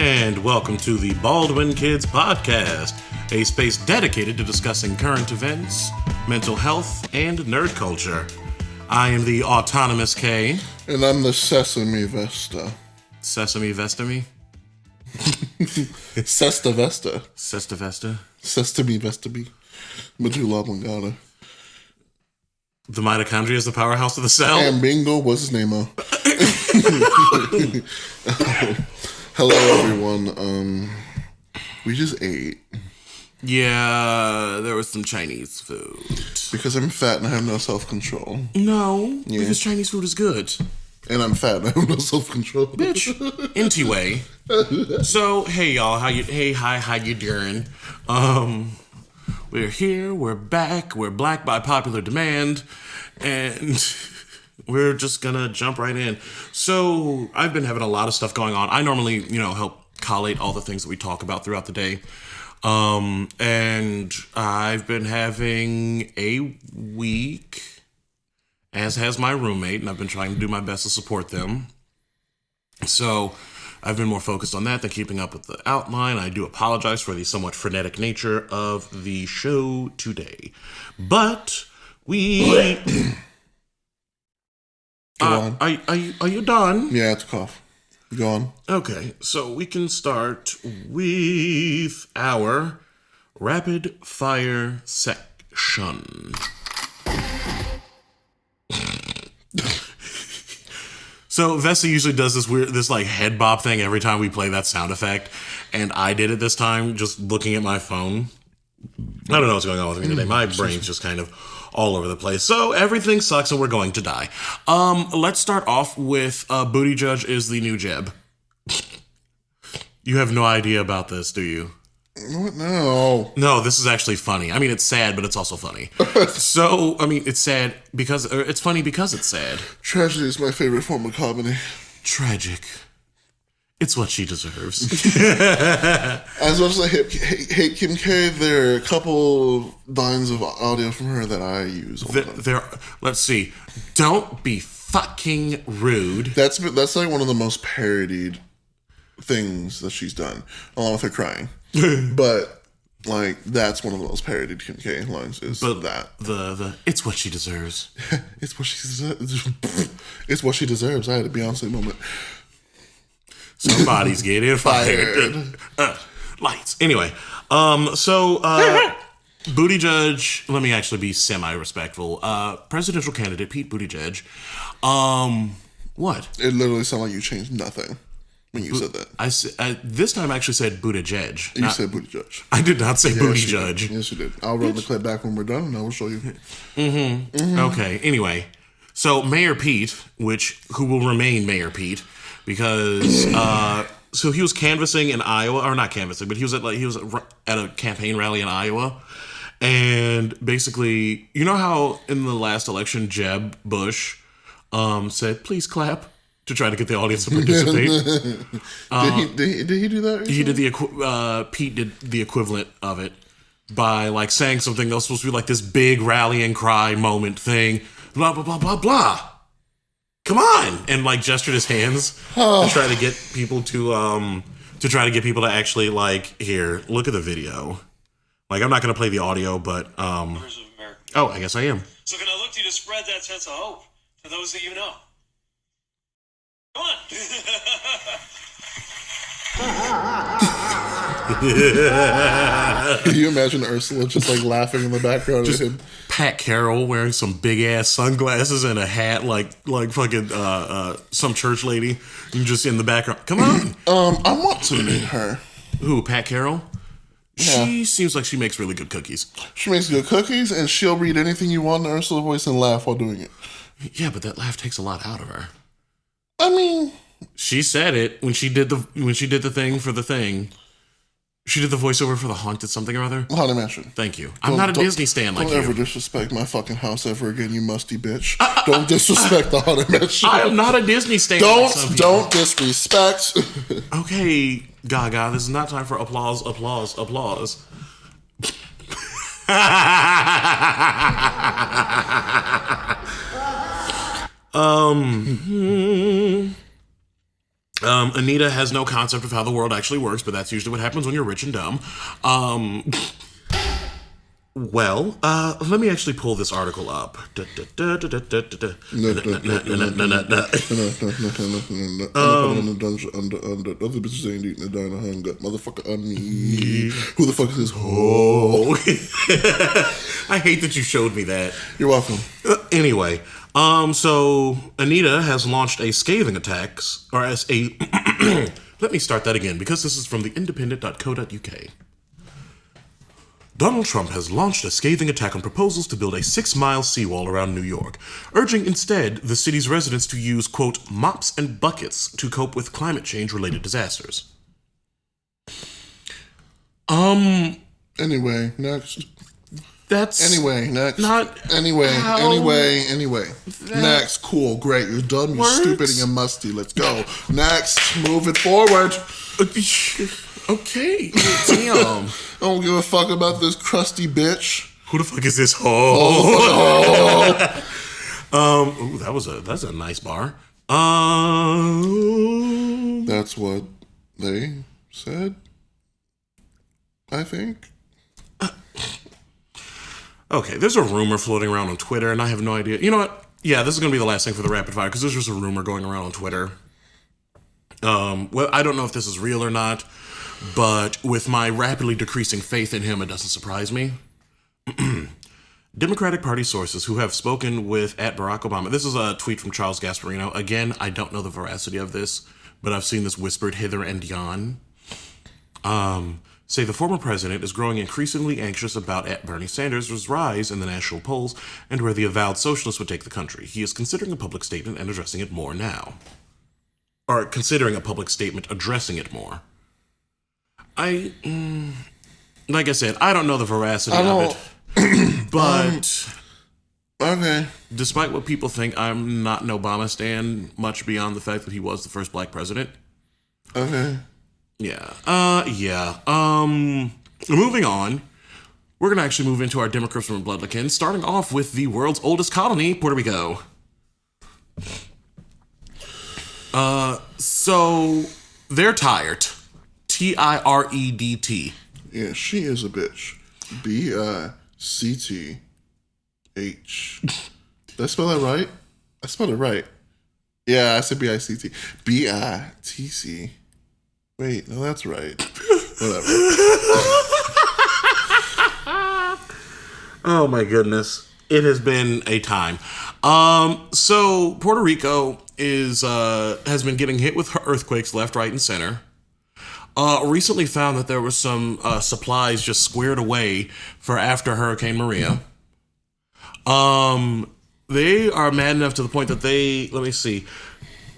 And welcome to the Baldwin Kids Podcast, a space dedicated to discussing current events, mental health, and nerd culture. I am the autonomous K. And I'm the Sesame Vesta. Sesame Vestami? Sesta Vesta. Sesta Vesta? Sesame Vestami. Medulla oblongata. The mitochondria is the powerhouse of the cell? And bingo, what's his name? Hello, everyone. We just ate. Yeah, there was some Chinese food. Because I'm fat and I have no self-control. No, because Chinese food is good. And I'm fat and I have no self-control. Bitch. Anyway. So, hey y'all, how you doing? We're here, we're back, we're black by popular demand, and we're just gonna jump right in. So, I've been having a lot of stuff going on. I normally, help collate all the things that we talk about throughout the day. And I've been having a week, as has my roommate, and I've been trying to do my best to support them. So I've been more focused on that than keeping up with the outline. I do apologize for the somewhat frenetic nature of the show today. But we... Go on. Are you done? Yeah, it's a cough. Go on. Okay, so we can start with our rapid fire section. So Vesta usually does this like head bob thing every time we play that sound effect, and I did it this time just looking at my phone. I don't know what's going on with me today. My brain's just kind of all over the place. So everything sucks and we're going to die. Let's start off with Booty Judge is the new Jeb. You have no idea about this, do you? What? No. No, this is actually funny. I mean, it's sad, but it's also funny. So, I mean, it's sad because it's funny because it's sad. Tragedy is my favorite form of comedy. Tragic. It's what she deserves. As much as I hate Kim K, there are a couple lines of audio from her that I use all the time. Let's see. Don't be fucking rude. That's like one of the most parodied things that she's done, along with her crying. But like that's one of the most parodied Kim K lines. The it's what she deserves. It's what she deserves. It's what she deserves. I had a Beyonce moment. Somebody's getting fired. Lights. Anyway, Booty Judge, let me actually be semi-respectful. Presidential candidate Pete Buttigieg. What? It literally sounded like you changed nothing when you said that. This time I actually said Buttigieg. You said Buttigieg. I did not say Booty Judge. Yes, you did. I'll run the clip back when we're done and I will show you. Okay, anyway. So Mayor Pete, who will remain Mayor Pete, because so he was canvassing in Iowa, or not canvassing, but he was at a campaign rally in Iowa, and basically, you know how in the last election Jeb Bush said, "Please clap," to try to get the audience to participate. Did he do that recently? He did Pete did the equivalent of it by like saying something that was supposed to be like this big rallying cry moment thing, blah blah blah blah blah. Come on, and like gestured his hands to try to get people to actually like, here, look at the video. Like, I'm not going to play the audio, but I guess I am. So can I look to you to spread that sense of hope to those that you know? Come on. Can you imagine Ursula just like laughing in the background just of him? Pat Carroll wearing some big ass sunglasses and a hat like fucking some church lady, and just in the background. Come on. I want to meet her. Who, Pat Carroll? Yeah. She seems like she makes really good cookies. She makes good cookies, and she'll read anything you want in Ursula's voice and laugh while doing it. Yeah, but that laugh takes a lot out of her. I mean, she said it when she did the thing for the thing. She did the voiceover for the Haunted something or other. Haunted Mansion. Thank you. I'm not a Disney stan like you. Don't ever disrespect my fucking house ever again, you musty bitch. Don't disrespect the Haunted Mansion. I am not a Disney stan. Don't disrespect. Okay, Gaga, this is not time for applause. Anita has no concept of how the world actually works, but that's usually what happens when you're rich and dumb. Well, let me actually pull this article up. Motherfucker, I'm me. Who the fuck is this hoe? I hate that you showed me that. You're welcome. Anyway, so Anita has launched a scathing attacks, or as a... Let me start that again, because this is from the independent.co.uk. Donald Trump has launched a scathing attack on proposals to build a 6-mile seawall around New York, urging instead the city's residents to use, quote, mops and buckets to cope with climate change-related disasters. Anyway, next. That's... Anyway, next. Not... Anyway, how anyway. Next, cool, great. You're done, you're stupid and you're musty. Let's go. Next, move it forward. Okay, damn. I don't give a fuck about this crusty bitch. Who the fuck is this hoe? Ooh, that's a nice bar. That's what they said, I think. Okay, there's a rumor floating around on Twitter, and I have no idea. You know what? Yeah, this is going to be the last thing for the rapid fire, because there's just a rumor going around on Twitter. Well, I don't know if this is real or not, but with my rapidly decreasing faith in him, it doesn't surprise me. Democratic Party sources who have spoken with at Barack Obama. This is a tweet from Charles Gasparino. Again, I don't know the veracity of this, but I've seen this whispered hither and yon. Say the former president is growing increasingly anxious about Bernie Sanders' rise in the national polls and where the avowed socialist would take the country. He is considering a public statement and addressing it more now. Or considering a public statement addressing it more. Like I said, I don't know the veracity of it, but okay. Despite what people think, I'm not an Obama stan, much beyond the fact that he was the first black president. Okay. Yeah. Moving on, we're gonna actually move into our Democrats from Bloodlickin, starting off with the world's oldest colony, Puerto Rico. So they're tired. Tiredt. Yeah, she is a bitch. Bicth. Did I spell that right? I spelled it right. Yeah, I said Bict. Bitc. Wait, no, that's right. Whatever. Oh my goodness. It has been a time. So Puerto Rico has been getting hit with earthquakes left, right, and center. Recently found that there were some supplies just squared away for after Hurricane Maria. They are mad enough to the point that they, let me see,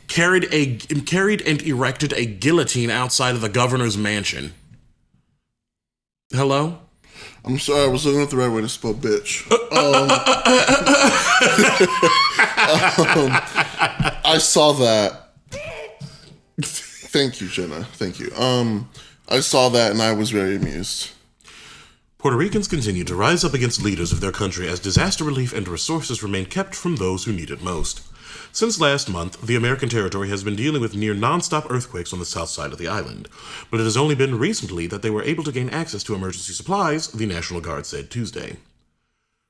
carried and erected a guillotine outside of the governor's mansion. Hello? I'm sorry, I was looking at the right way to spell bitch. I saw that. Thank you, Jenna. Thank you. I saw that and I was very amused. Puerto Ricans continue to rise up against leaders of their country as disaster relief and resources remain kept from those who need it most. Since last month, the American territory has been dealing with near non-stop earthquakes on the south side of the island, but it has only been recently that they were able to gain access to emergency supplies, the National Guard said Tuesday.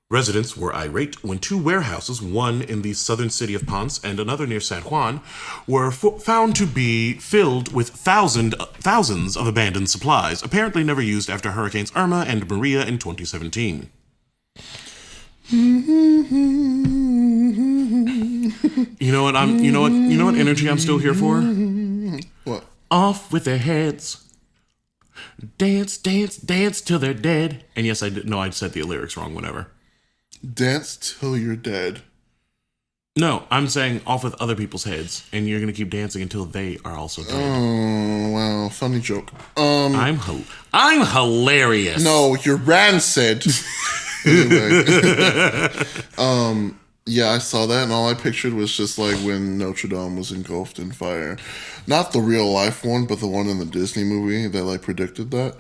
Residents were irate when two warehouses, one in the southern city of Ponce and another near San Juan, were found to be filled with thousands of abandoned supplies, apparently never used after Hurricanes Irma and Maria in 2017. You know what energy I'm still here for? What? Off with their heads. Dance, dance, dance till they're dead. And yes, I said the lyrics wrong, whatever. Dance till you're dead. No, I'm saying off with other people's heads, and you're gonna keep dancing until they are also dead. Oh wow, funny joke. I'm hilarious. No, you're rancid. Anyway, yeah, I saw that, and all I pictured was just like when Notre Dame was engulfed in fire. Not the real life one, but the one in the Disney movie that like predicted that.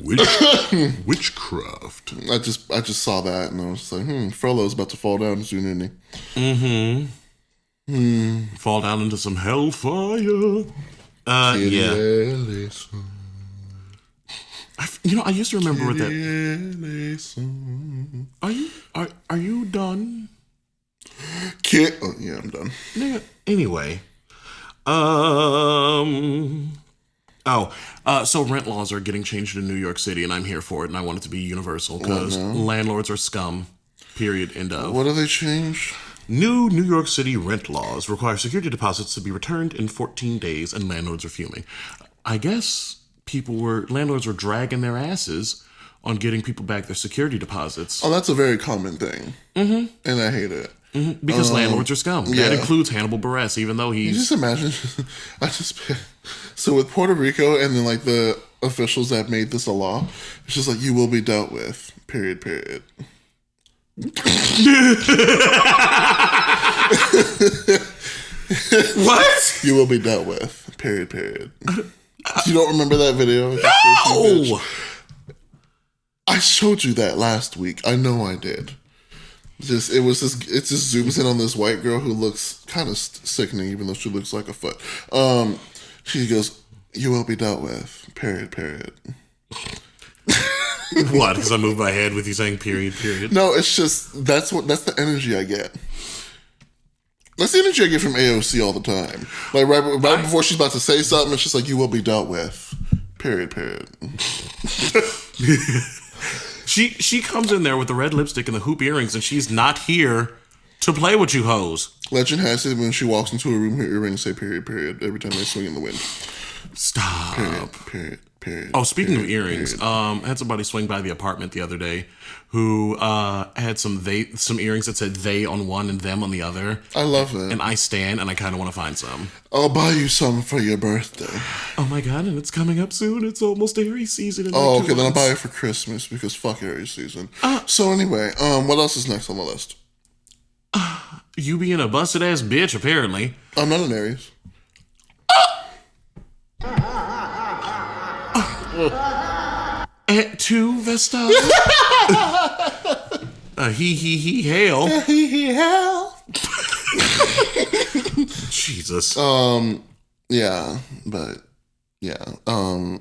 Witchcraft. I just saw that and I was like, Frollo's about to fall down soon, isn't he? Fall down into some hellfire. Yeah. I used to remember with that. Are you done? Yeah, I'm done. Anyway. So rent laws are getting changed in New York City, and I'm here for it, and I want it to be universal, because landlords are scum. Period. End of. What do they change? New New York City rent laws require security deposits to be returned in 14 days, and landlords are fuming. I guess landlords were dragging their asses on getting people back their security deposits. Oh, that's a very common thing. Mm-hmm. And I hate it. Mm-hmm. Because landlords are scum. Yeah. That includes Hannibal Buress, even though You he's... just imagine, so with Puerto Rico and then like the officials that made this a law, it's just like, you will be dealt with, period. What? You will be dealt with, period. You don't remember that video? No! I showed you that last week. I know I did. It just zooms in on this white girl who looks kind of sickening, even though she looks like a foot. She goes, "You will be dealt with, period." What? Because I moved my head with you saying period. No, it's just that's the energy I get. That's the energy I get from AOC all the time. Like right before she's about to say something, it's just like, "You will be dealt with, period." She comes in there with the red lipstick and the hoop earrings, and she's not here to play with you hoes. Legend has it when she walks into a room, her earrings say period every time they swing in the wind. Stop. Period. Oh, speaking of earrings, I had somebody swing by the apartment the other day who had some earrings that said they on one and them on the other. I love it. And I stand and I kind of want to find some. I'll buy you some for your birthday. Oh my god, and it's coming up soon. It's almost Aries season. Oh, okay, then I'll buy it for Christmas because fuck Aries season. So anyway, what else is next on the list? You being a busted ass bitch, apparently. I'm not an Aries. At 2, Vesta. He hail. Hell. Jesus. Yeah, but yeah. What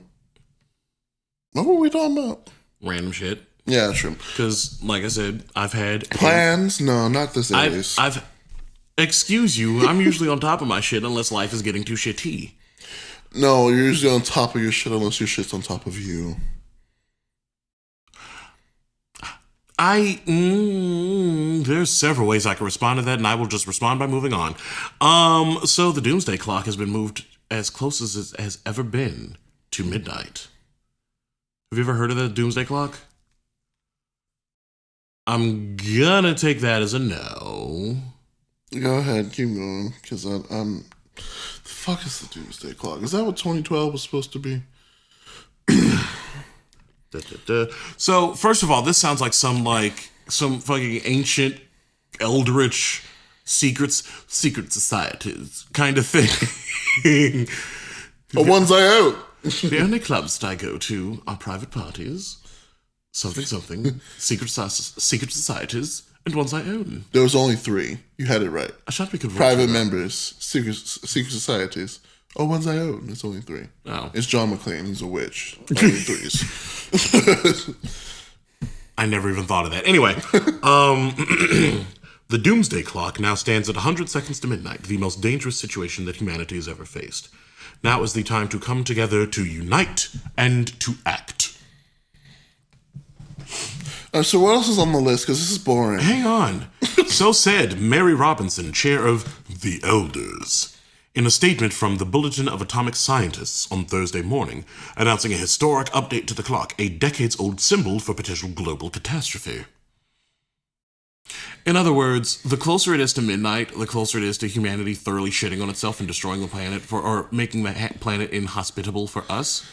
were we talking about? Random shit. Yeah, true. Because, like I said, I've had plans. No, not this Aries. Excuse you. I'm usually on top of my shit unless life is getting too shitty. No, you're usually on top of your shit unless your shit's on top of you. There's several ways I can respond to that, and I will just respond by moving on. So the doomsday clock has been moved as close as it has ever been to midnight. Have you ever heard of the doomsday clock? I'm gonna take that as a no. Go ahead, keep going, because I'm... The fuck is the doomsday clock? Is that what 2012 was supposed to be? So, first of all, this sounds like some fucking ancient, eldritch secret societies kind of thing. The ones I out. The only clubs that I go to are private parties, something, secret societies, and ones I own. There was only 3. You had it right. I thought we could private members, secret societies. Oh, ones I own. It's only 3. Oh. It's John McClane. He's a witch. Only 3s. I never even thought of that. Anyway, the doomsday clock now stands at 100 seconds to midnight, the most dangerous situation that humanity has ever faced. Now is the time to come together, to unite, and to act. So what else is on the list? Because this is boring. Hang on. So said Mary Robinson, chair of the Elders, in a statement from the Bulletin of Atomic Scientists on Thursday morning, announcing a historic update to the clock, a decades-old symbol for potential global catastrophe. In other words, the closer it is to midnight, the closer it is to humanity thoroughly shitting on itself and destroying the planet or making the planet inhospitable for us.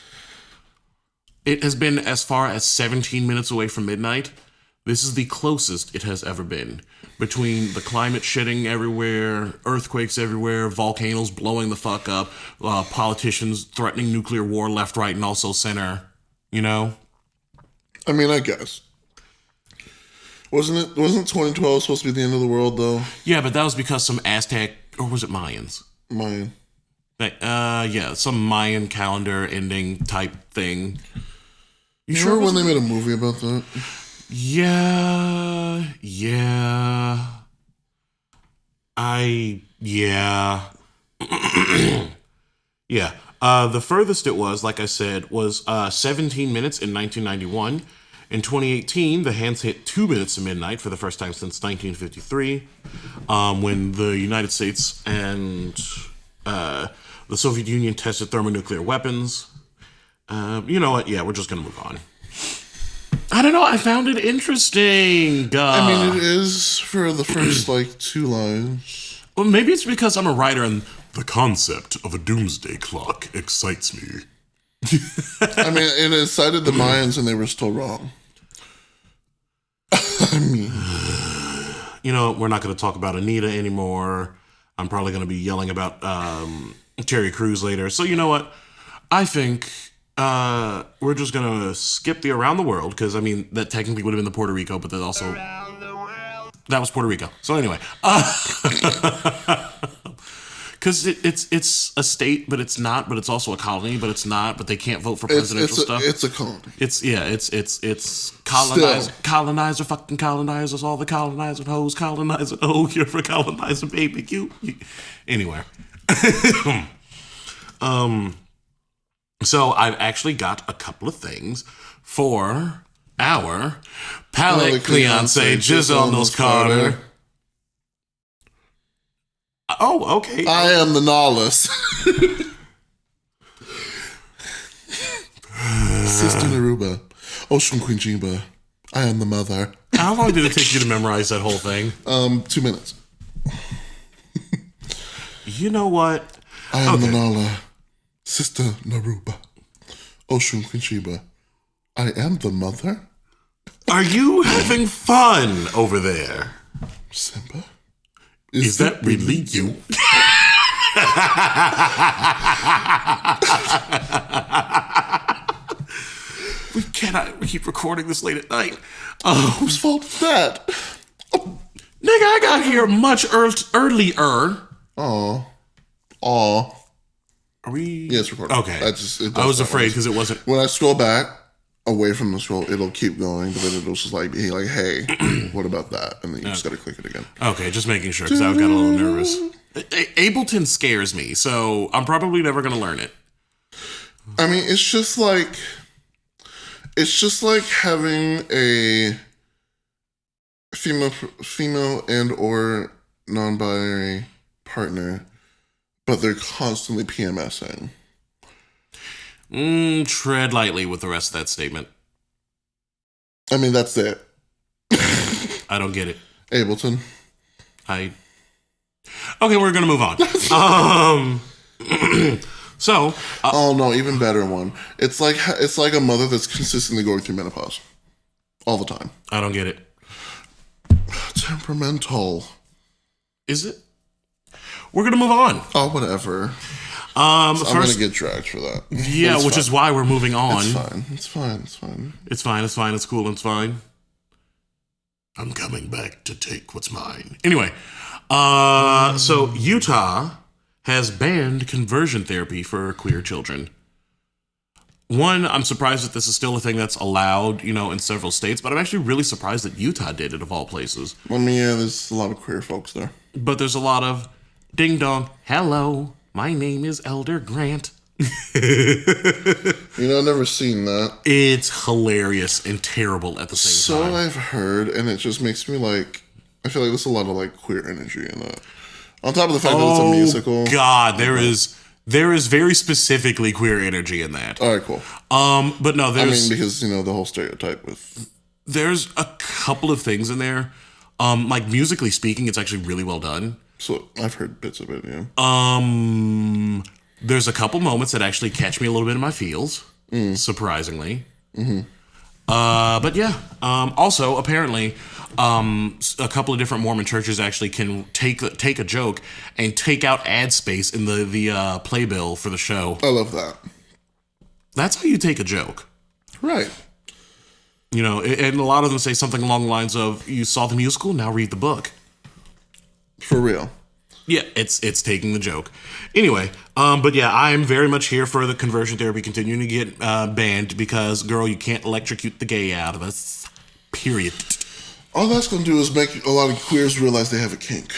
It has been as far as 17 minutes away from midnight. This is the closest it has ever been. Between the climate shitting everywhere, earthquakes everywhere, volcanoes blowing the fuck up, politicians threatening nuclear war left, right, and also center, you know? I mean, I guess. Wasn't 2012 supposed to be the end of the world, though? Yeah, but that was because some Aztec, or was it Mayans? Mayan. Yeah, some Mayan calendar ending type thing. You sure when they made a movie about that? Yeah. Yeah. The furthest it was, like I said, was 17 minutes in 1991. In 2018, the hands hit 2 minutes to midnight for the first time since 1953, when the United States and the Soviet Union tested thermonuclear weapons. You know what? Yeah, we're just going to move on. I don't know. I found it interesting. I mean, it is for the first, 2 lines. Well, maybe it's because I'm a writer and the concept of a doomsday clock excites me. I mean, it incited the Mayans and they were still wrong. I mean... You know, we're not going to talk about Anita anymore. I'm probably going to be yelling about Terry Crews later. So you know what? I think we're just going to skip the around the world, because, I mean, that technically would have been the Puerto Rico, but that also... That was Puerto Rico. So anyway. Because it's a state, but it's not. But it's also a colony, but it's not. But they can't vote for presidential stuff. It's a colony. It's colonizer fucking colonizers. All the colonizer hoes, colonizer. Oh, you're a colonizer, baby. You. Anyway. So I've actually got a couple of things for our palette Cleonce Jizzle Nose Carter. Oh, okay. I am the Nahlas. Sister Naruba. Ocean Queen Jiba. I am the mother. How long did it take you to memorize that whole thing? 2 minutes. You know what? I am the Nala. Sister Naruba. Ocean Queen Jiba. I am the mother? Are you having fun over there? Simba? Is that really you? We cannot keep recording this late at night. Whose fault is that? Nigga, I got here much earlier. Aw. Are we? Yeah, it's recording. Okay. I was afraid because it wasn't. When I scroll back away from the scroll, it'll keep going, but then it'll just be like, hey, what about that? And then you just gotta click it again. Okay, just making sure, because I got a little nervous. Ableton scares me, so I'm probably never gonna learn it. I mean, it's just like having a female and or non-binary partner, but they're constantly PMSing. Tread lightly with the rest of that statement. I mean, that's it. I don't get it. Ableton. Okay, we're gonna move on. So. Oh no, even better one. It's like a mother that's consistently going through menopause, all the time. I don't get it. Temperamental. Is it? We're gonna move on. Oh, whatever. I'm gonna get dragged for that. Yeah, which is why we're moving on. It's fine. It's cool, it's fine. I'm coming back to take what's mine. Anyway, so Utah has banned conversion therapy for queer children. One, I'm surprised that this is still a thing that's allowed, in several states, but I'm actually really surprised that Utah did it, of all places. I mean, yeah, there's a lot of queer folks there. But there's a lot of ding dong, hello, my name is Elder Grant. I've never seen that. It's hilarious and terrible at the same time. So I've heard, and it just makes me I feel like there's a lot of queer energy in that. On top of the fact that it's a musical. God, there is very specifically queer energy in that. All right, cool. But no, there's... because, the whole stereotype with... There's a couple of things in there. Musically speaking, it's actually really well done. So, I've heard bits of it, yeah. There's a couple moments that actually catch me a little bit in my feels, surprisingly. Mm-hmm. But yeah, also, apparently... a couple of different Mormon churches actually can take a joke and take out ad space in the playbill for the show. I love that. That's how you take a joke. Right. You know, and a lot of them say something along the lines of, you saw the musical, now read the book. For real. Yeah, it's taking the joke. Anyway, but yeah, I'm very much here for the conversion therapy continuing to get banned because, girl, you can't electrocute the gay out of us. Period. All that's going to do is make a lot of queers realize they have a kink.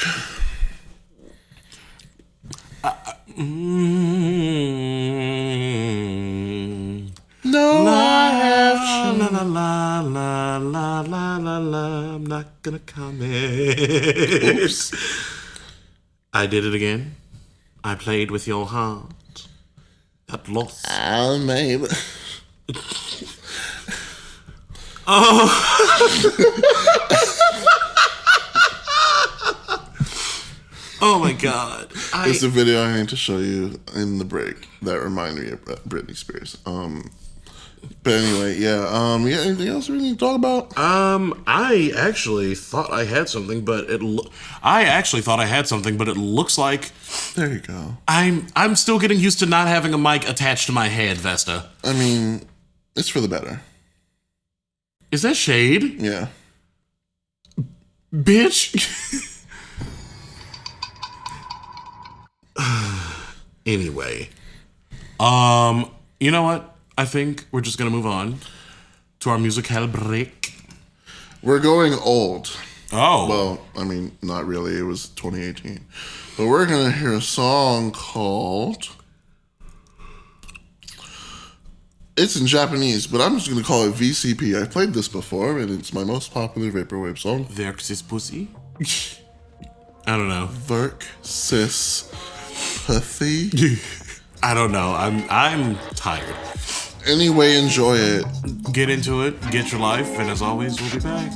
No, I have la la la la la la la. I'm not gonna comment. Oops. I did it again. I played with your heart. Got lost. I made. Oh my god. It's a video I need to show you in the break that reminded me of Britney Spears. But anyway, yeah. Yeah. Anything else we need to talk about? I actually thought I had something, but it looks like There you go. I'm still getting used to not having a mic attached to my head, Vesta. I mean, it's for the better. Is that shade? Yeah. Bitch. Anyway. You know what? I think we're just gonna move on to our musical break. We're going old. Oh. Well, I mean, not really. It was 2018. But we're going to hear a song called... It's in Japanese, but I'm just going to call it VCP. I've played this before, and it's my most popular Vaporwave song. Versus pussy? I don't know. Versus pussy? I don't know. I'm tired. Anyway, enjoy it. Get into it, get your life, and as always, we'll be back.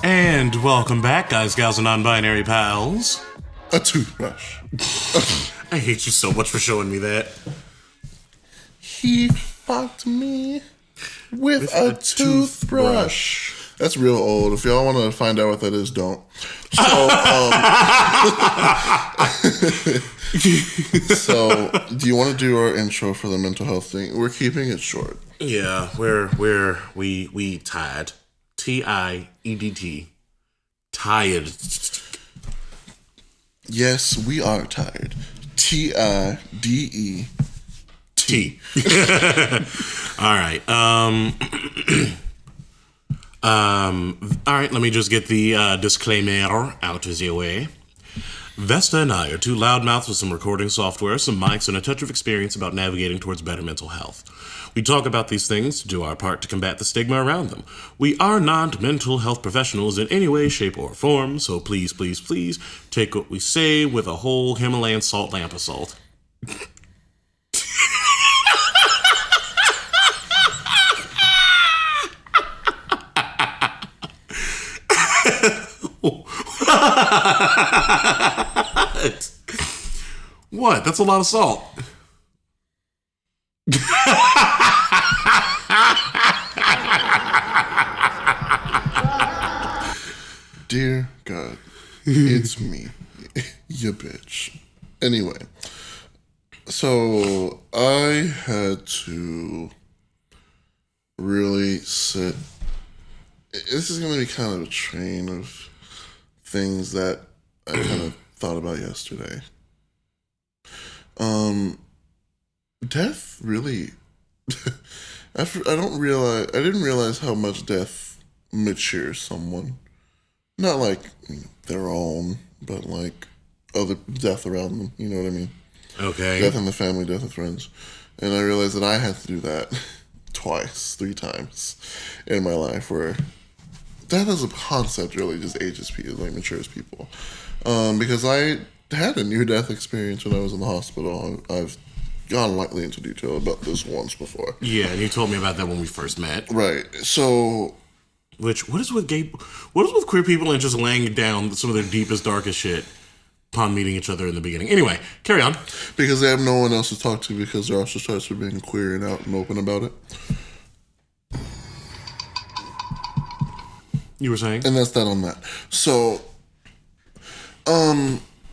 And welcome back, guys, gals, and non-binary pals. A toothbrush. I hate you so much for showing me that. He fucked me with a toothbrush. That's real old. If y'all want to find out what that is, don't. So, do you want to do our intro for the mental health thing? We're keeping it short. Yeah, we tied. T-I-E-D-T. Tired. Yes, we are tired. T-I-D-E. T. All right. All right, let me just get the disclaimer out of the way. Vesta and I are two loudmouths with some recording software, some mics, and a touch of experience about navigating towards better mental health. We talk about these things to do our part to combat the stigma around them. We are not mental health professionals in any way, shape, or form, so please, please, please take what we say with a whole Himalayan salt lamp of salt. What? That's a lot of salt. Dear God, it's me, you bitch. Anyway, so I had to really sit. This is going to be kind of a train of things that I kind of thought about yesterday. Death really. I didn't realize how much death matures someone. Not like their own, but like other death around them. You know what I mean? Okay. Death in the family, death of friends. And I realized that I had to do that twice, 3 times in my life, where death as a concept really just ages people, like matures people. Because I had a near-death experience when I was in the hospital. I've gone lightly into detail about this once before. Yeah, and you told me about that when we first met. Right. So, What is with queer people and just laying down some of their deepest, darkest shit upon meeting each other in the beginning? Anyway, carry on. because they have no one else to talk to because they're also starts with being queer and out and open about it. You were saying? And that's that on that. So,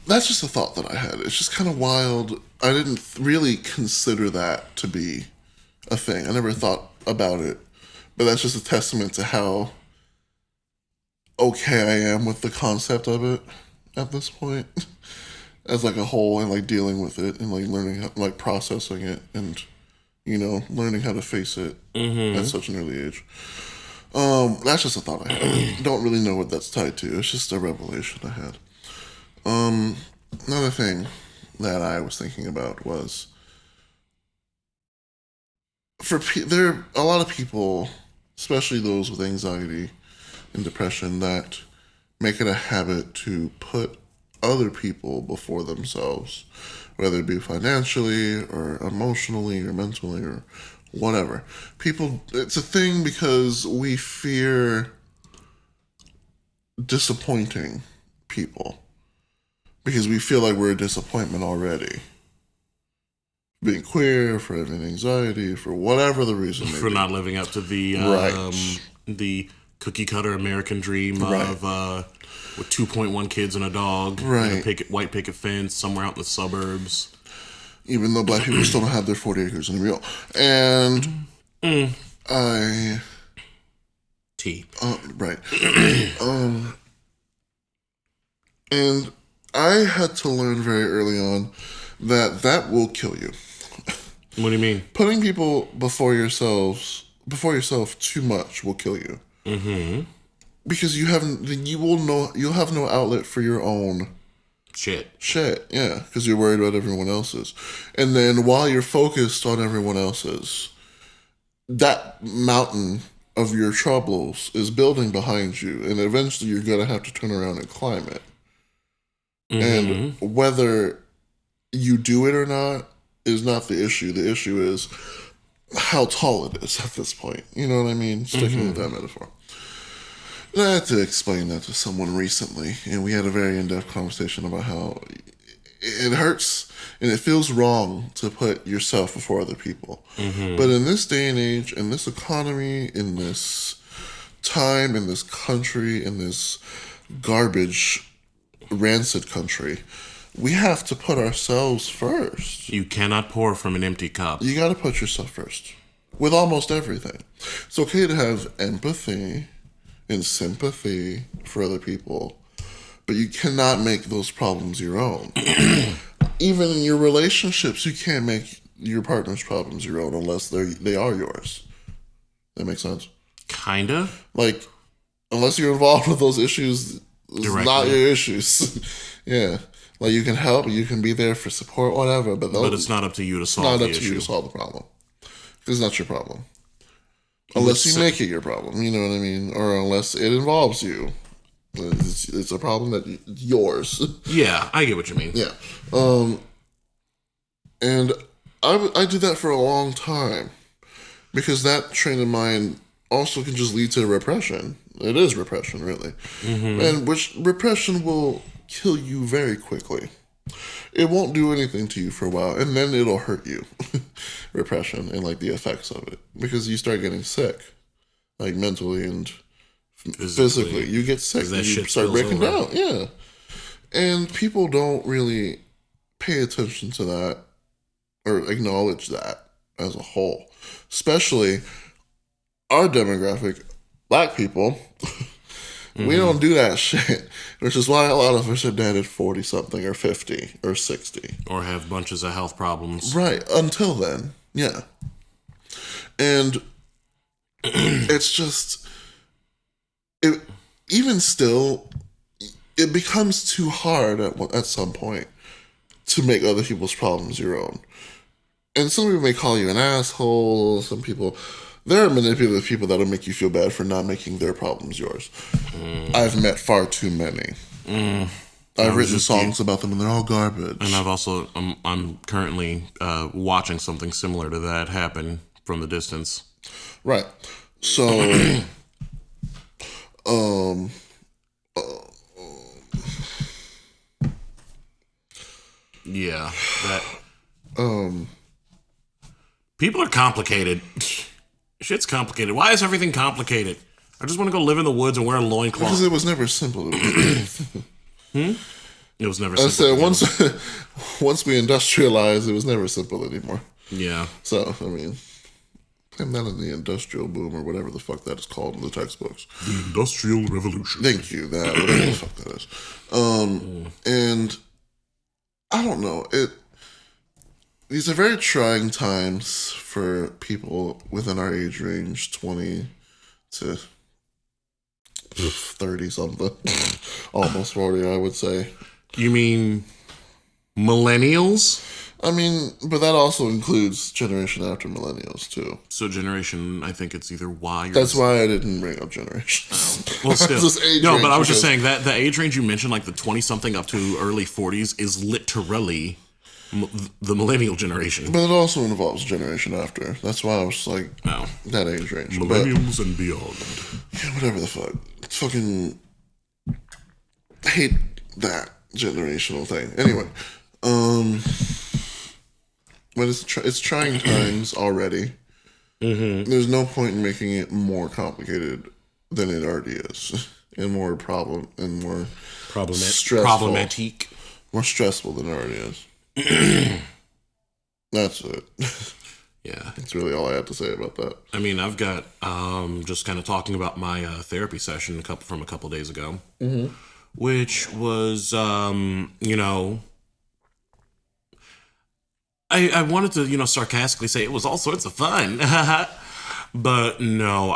that's just a thought that I had. It's just kind of wild. I didn't really consider that to be a thing. I never thought about it. But that's just a testament to how okay I am with the concept of it at this point. As like a whole, and like dealing with it and like learning how, like processing it and, you know, learning how to face it at such an early age. That's just a thought I had. Don't really know what that's tied to. It's just a revelation I had. Another thing that I was thinking about was there are a lot of people, especially those with anxiety and depression, that make it a habit to put other people before themselves, whether it be financially or emotionally or mentally or whatever. It's a thing because we fear disappointing people because we feel like we're a disappointment already. Being queer, for having anxiety, for whatever the reason may For be. not living up to the Right. the cookie cutter American dream Right. of with 2.1 kids and a dog, Right. and a white picket fence somewhere out in the suburbs. Even though black people still don't have their 40 acres in the real. And I... T. Right. And I had to learn very early on that will kill you. What do you mean? Putting people before yourself too much will kill you. Mm-hmm. Because you'll have no outlet for your own Shit. yeah, because you're worried about everyone else's. And then while you're focused on everyone else's, that mountain of your troubles is building behind you, and eventually you're going to have to turn around and climb it. And whether you do it or not is not the issue. The issue is how tall it is at this point. You know what I mean? Sticking with that metaphor. And I had to explain that to someone recently, and we had a very in-depth conversation about how it hurts and it feels wrong to put yourself before other people. But in this day and age, in this economy, in this time, in this country, in this garbage, rancid country, we have to put ourselves first. You cannot pour from an empty cup. You got to put yourself first with almost everything. It's okay to have empathy and sympathy for other people, but you cannot make those problems your own. Even in your relationships, you can't make your partner's problems your own unless they are yours. That makes sense? Kinda. Like, unless you're involved with those issues, it's Directly. not your issues. Yeah. Like, you can help, you can be there for support, whatever, but It's not up to you to solve not the up to you issue. to solve the problem. It's not your problem. Unless you make it your problem, you know what I mean? Or unless it involves you. It's a problem that yours. Yeah, I get what you mean. Yeah. And I did that for a long time. Because that train of mind also can just lead to repression. It is repression, really. And which repression will kill you very quickly. It won't do anything to you for a while, and then it'll hurt you. Repression and like the effects of it. Because you start getting sick. Like mentally and physically. You get sick. That You shit start spills breaking over. down. Yeah. And people don't really pay attention to that or acknowledge that as a whole. Especially our demographic, black people. We don't do that shit. Which is why a lot of us are dead at 40-something or 50 or 60. Or have bunches of health problems. Right. Until then. Yeah. And it's just... even still, it becomes too hard at some point to make other people's problems your own. And some people may call you an asshole. Some people... There are manipulative people that'll make you feel bad for not making their problems yours. I've met far too many. I've written songs about them and they're all garbage. And I've also, I'm currently watching something similar to that happen from the distance. Right. So, yeah, that, people are complicated. Shit's complicated. Why is everything complicated? I just want to go live in the woods and wear a loincloth. because it was never simple. It was never I simple. said once we industrialized, it was never simple anymore. Yeah. So, I mean, I'm not in the industrial boom or whatever the fuck that is called in the textbooks. The Industrial Revolution. Thank you, that, whatever the fuck that is. And I don't know, these are very trying times for people within our age range, 20 to 30 something. Almost 40, I would say. You mean millennials? I mean, but that also includes generation after millennials too. So generation, I think it's either Y or That's why I didn't bring up generations. well, still. This age No, range but I was just because- saying that the age range you mentioned, like the 20-something up to early 40s, is literally the millennial generation. But it also involves generation after. That's why I was like, No. that age range. But, Millennials and beyond. yeah, whatever the fuck. It's fucking... I hate that generational thing. Anyway. But it's trying times already. There's no point in making it more complicated than it already is. And more stressful. Problematique. More stressful than it already is. That's it. Yeah. That's really all I had to say about that. I mean, I've got just kind of talking about my therapy session from a couple days ago, which was, you know, I wanted to, you know, sarcastically say it was all sorts of fun, but no,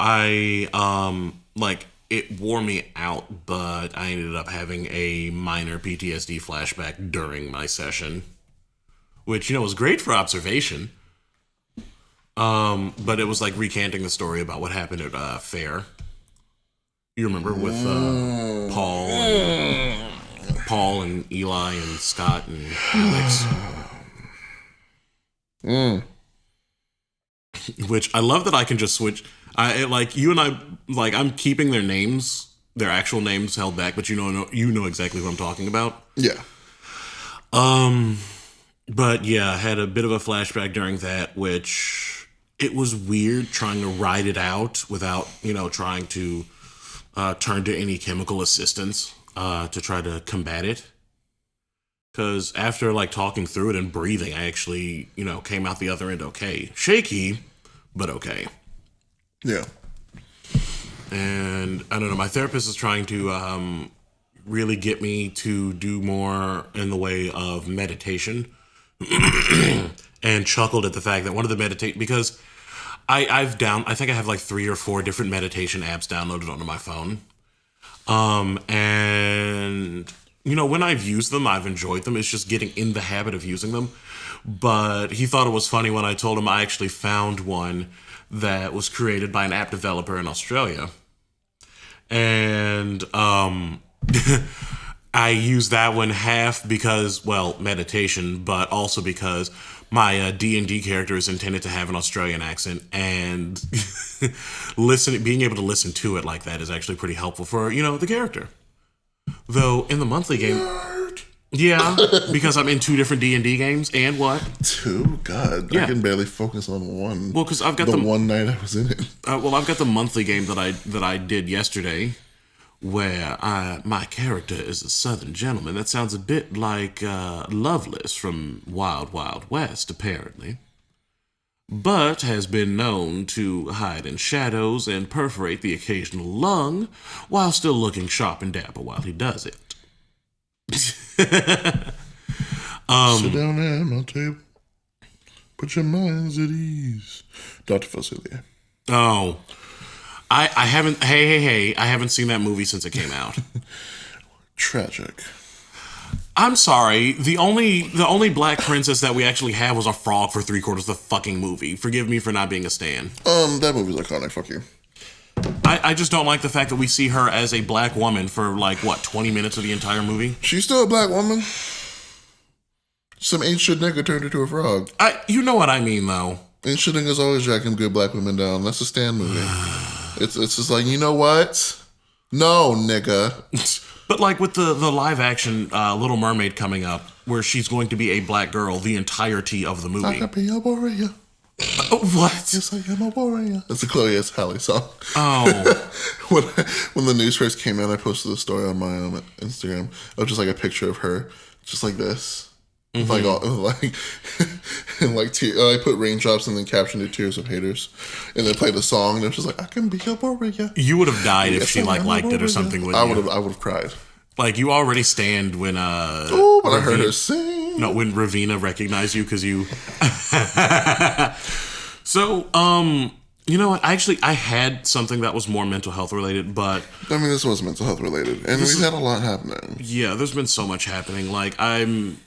it wore me out, but I ended up having a minor PTSD flashback during my session, which, you know, was great for observation. But it was like recanting the story about what happened at fair. You remember with Paul and Eli and Scott and Alex. Which I love that I can just switch. You and I, like, I'm keeping their names, their actual names held back, but you know exactly what I'm talking about. Yeah. But yeah, I had a bit of a flashback during that, which it was weird trying to ride it out without, you know, trying to turn to any chemical assistance to try to combat it. Because after, like, talking through it and breathing, I actually, you know, came out the other end okay. Shaky, but okay. Yeah. And I don't know, my therapist is trying to really get me to do more in the way of meditation. And chuckled at the fact that one of the because I think I have like 3 or 4 different meditation apps downloaded onto my phone. And you know, when I've used them, I've enjoyed them. It's just getting in the habit of using them. But he thought it was funny when I told him I actually found one that was created by an app developer in Australia. And I use that one half because, well, meditation, but also because my D&D character is intended to have an Australian accent, and being able to listen to it like that is actually pretty helpful for, you know, the character. Though in the monthly game, Yeah, because I'm in 2 different D&D games, and what? 2? God, Yeah. I can barely focus on one. Well, because I've got the the one night I was in it. I've got the monthly game that I did yesterday, where my character is a Southern gentleman. That sounds a bit like Loveless from Wild Wild West, apparently, but has been known to hide in shadows and perforate the occasional lung while still looking sharp and dapper while he does it. Sit down at my table. Put your minds at ease. Dr. Facilier. Oh, I haven't. Hey! I haven't seen that movie since it came out. Tragic. I'm sorry. The only black princess that we actually had was a frog for 3/4 of the fucking movie. Forgive me for not being a stan. That movie's iconic. Fuck you. I just don't like the fact that we see her as a black woman for 20 minutes of the entire movie. She's still a black woman. Some ain't shit nigga turned her to a frog. You know what I mean, though. Ain't shit niggas always jacking good black women down. That's a Stan movie. It's just like, you know what? No, nigga. But with the live action Little Mermaid coming up, where she's going to be a black girl the entirety of the movie. I could be a warrior. What? Yes, I am a warrior. That's a Chloe S. Halle song. Oh. when the news first came out, I posted a story on my Instagram of just a picture of her, just like this. Mm-hmm. I put raindrops and then captioned it "Tears of Haters," and then played a song, and it was just like, I can be a warrior. You would have died if she liked it or something. I would have cried. You already stand when when I heard her sing. No, when Ravina recognized you because you. So, you know what? Actually, I had something that was more mental health related, but I mean, this was mental health related, and we've had a lot happening. Yeah, there's been so much happening. I'm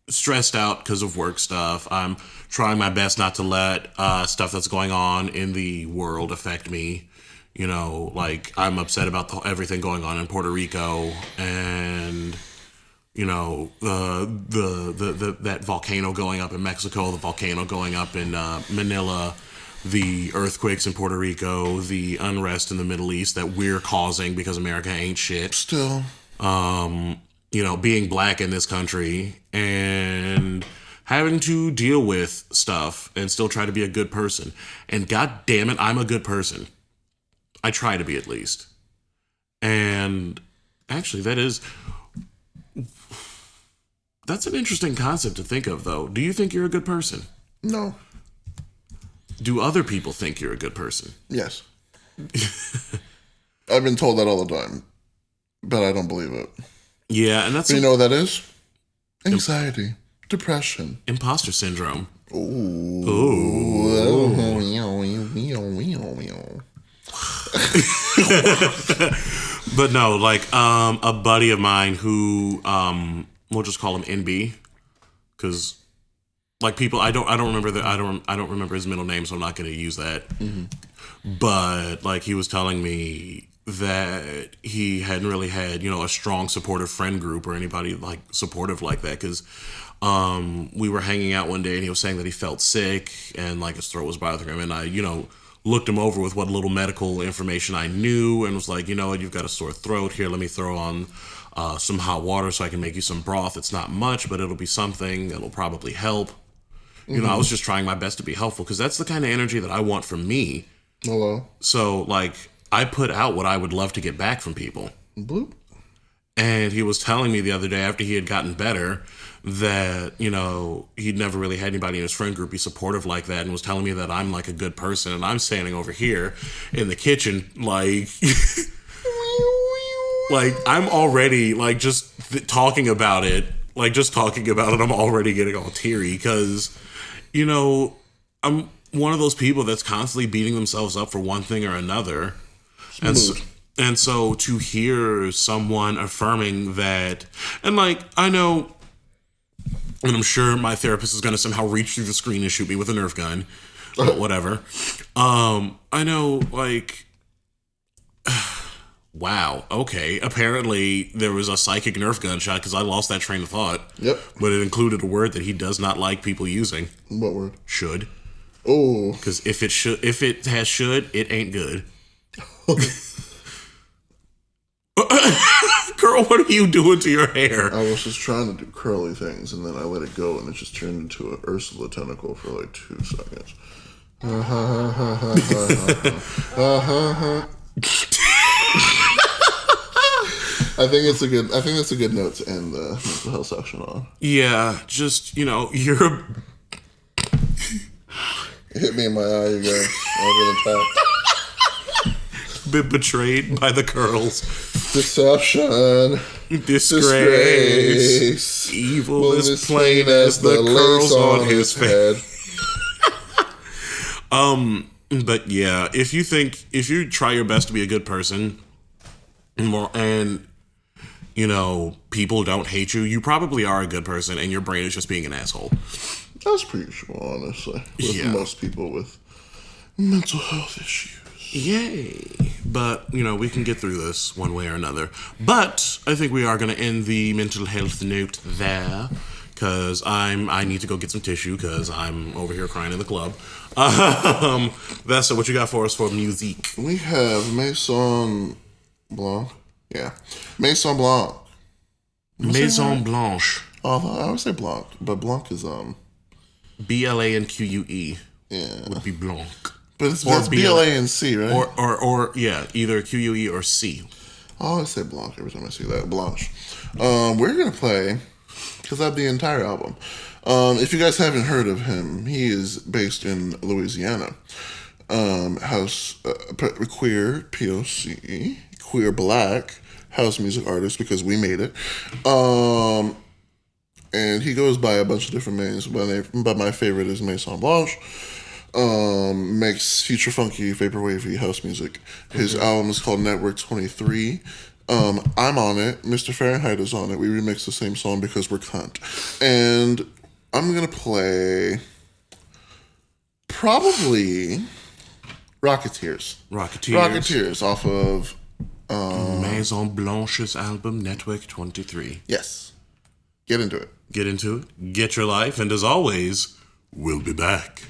stressed out because of work stuff. I'm trying my best not to let stuff that's going on in the world affect me. You know, I'm upset about everything going on in Puerto Rico, and you know that volcano going up in Mexico, the volcano going up in Manila, the earthquakes in Puerto Rico, the unrest in the Middle East that we're causing because America ain't shit. Still, you know, being black in this country and having to deal with stuff and still try to be a good person. And god damn it, I'm a good person. I try to be, at least. And actually, that's an interesting concept to think of, though. Do you think you're a good person? No. Do other people think you're a good person? Yes. I've been told that all the time, but I don't believe it. Yeah, and that's... But you know what that is? Anxiety. Depression. Imposter syndrome. Ooh. But no, a buddy of mine who we'll just call him NB, because people I don't remember his middle name, so I'm not going to use that. Mm-hmm. But he was telling me that he hadn't really had a strong supportive friend group or anybody supportive like that, because we were hanging out one day and he was saying that he felt sick and his throat was bothering him, and I looked him over with what little medical information I knew and was like, you know what, you've got a sore throat. Here, let me throw on some hot water so I can make you some broth. It's not much, but it'll be something. It'll probably help. You know, I was just trying my best to be helpful, because that's the kind of energy that I want from me. Hello. So, I put out what I would love to get back from people. Bloop. And he was telling me the other day, after he had gotten better, that, he'd never really had anybody in his friend group be supportive like that, and was telling me that I'm a good person, and I'm standing over here in the kitchen I'm already just talking about it, I'm already getting all teary, because I'm one of those people that's constantly beating themselves up for one thing or another. And so to hear someone affirming that, and I know, and I'm sure my therapist is going to somehow reach through the screen and shoot me with a Nerf gun, but whatever. I know, wow, okay. Apparently there was a psychic Nerf gun shot, because I lost that train of thought. Yep. But it included a word that he does not like people using. What word? Should. Oh. Because if it has should, it ain't good. Girl, Girl, what are you doing to your hair? I was just trying to do curly things, and then I let it go, and it just turned into an Ursula tentacle for like 2 seconds. I think that's a good note to end the mental health section on. Yeah, just, you're It hit me in my eye again. Over the top. been betrayed by the curls. Deception. Disgrace. Evil is plain as the curls on his face. But yeah, if you try your best to be a good person, and people don't hate you, you probably are a good person, and your brain is just being an asshole. That's pretty sure, honestly. With most people with mental health issues. Yay. But, we can get through this one way or another. But I think we are going to end the mental health note there, because I need to go get some tissue, because I'm over here crying in the club. Vesta, what you got for us for music? We have Maison Blanche. Yeah. Maison Blanche. Maison Blanche. Oh, I would say Blanc, but Blanc is BLANQUE. Yeah. Would be Blanc. But that's BLANC, right? Or yeah, either QUE or C. I always say Blanc every time I see that. Blanche. We're gonna play, because I have the entire album. If you guys haven't heard of him, he is based in Louisiana. House queer POC, queer black house music artist, because we made it. And he goes by a bunch of different names, but my favorite is Maison Blanche. Makes future funky, vaporwavy house music. His album is called Network 23. I'm on it. Mr. Fahrenheit is on it. We remix the same song because we're cunt. And I'm gonna play probably Rocketeers. Rocketeers off of Maison Blanche's album Network 23. Yes. Get into it. Get into it. Get your life. And as always, we'll be back.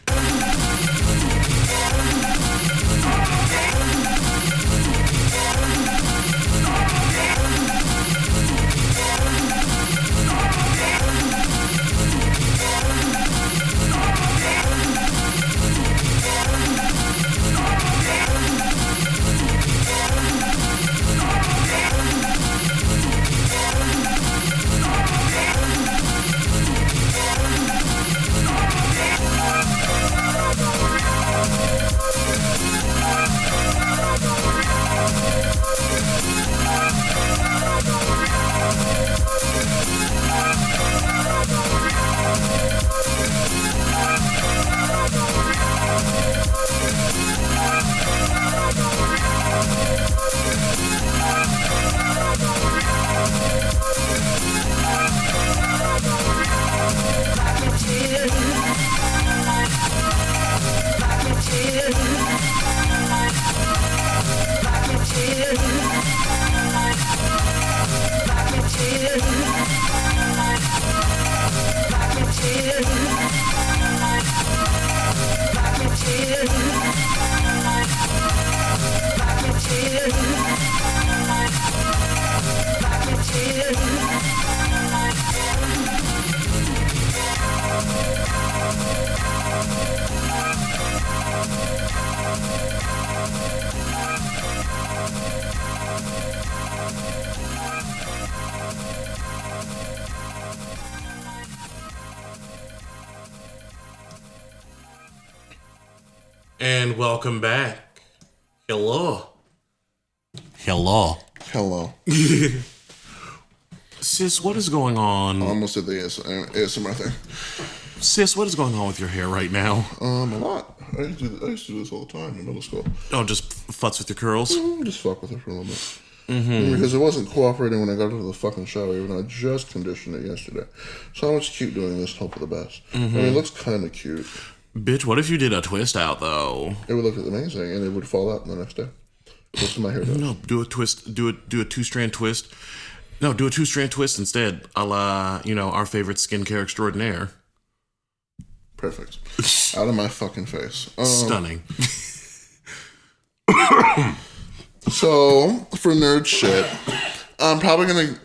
And welcome back. Hello. Sis, what is going on? I almost did the ASMR thing. Sis, what is going on with your hair right now? A lot. I used to do this all the time in middle school. Oh, just futz with your curls? Just fuck with it for a little bit. Because it wasn't cooperating when I got into the fucking shower, even though I just conditioned it yesterday. So I was cute doing this, hope for the best. I mean, it looks kind of cute. Bitch, what if you did a twist out, though? It would look amazing, and it would fall out the next day. That's what my hair does. No, do a twist. Do a two-strand twist. No, do a two-strand twist instead, a la, our favorite skincare extraordinaire. Perfect. Out of my fucking face. Stunning. So, for nerd shit, I'm probably gonna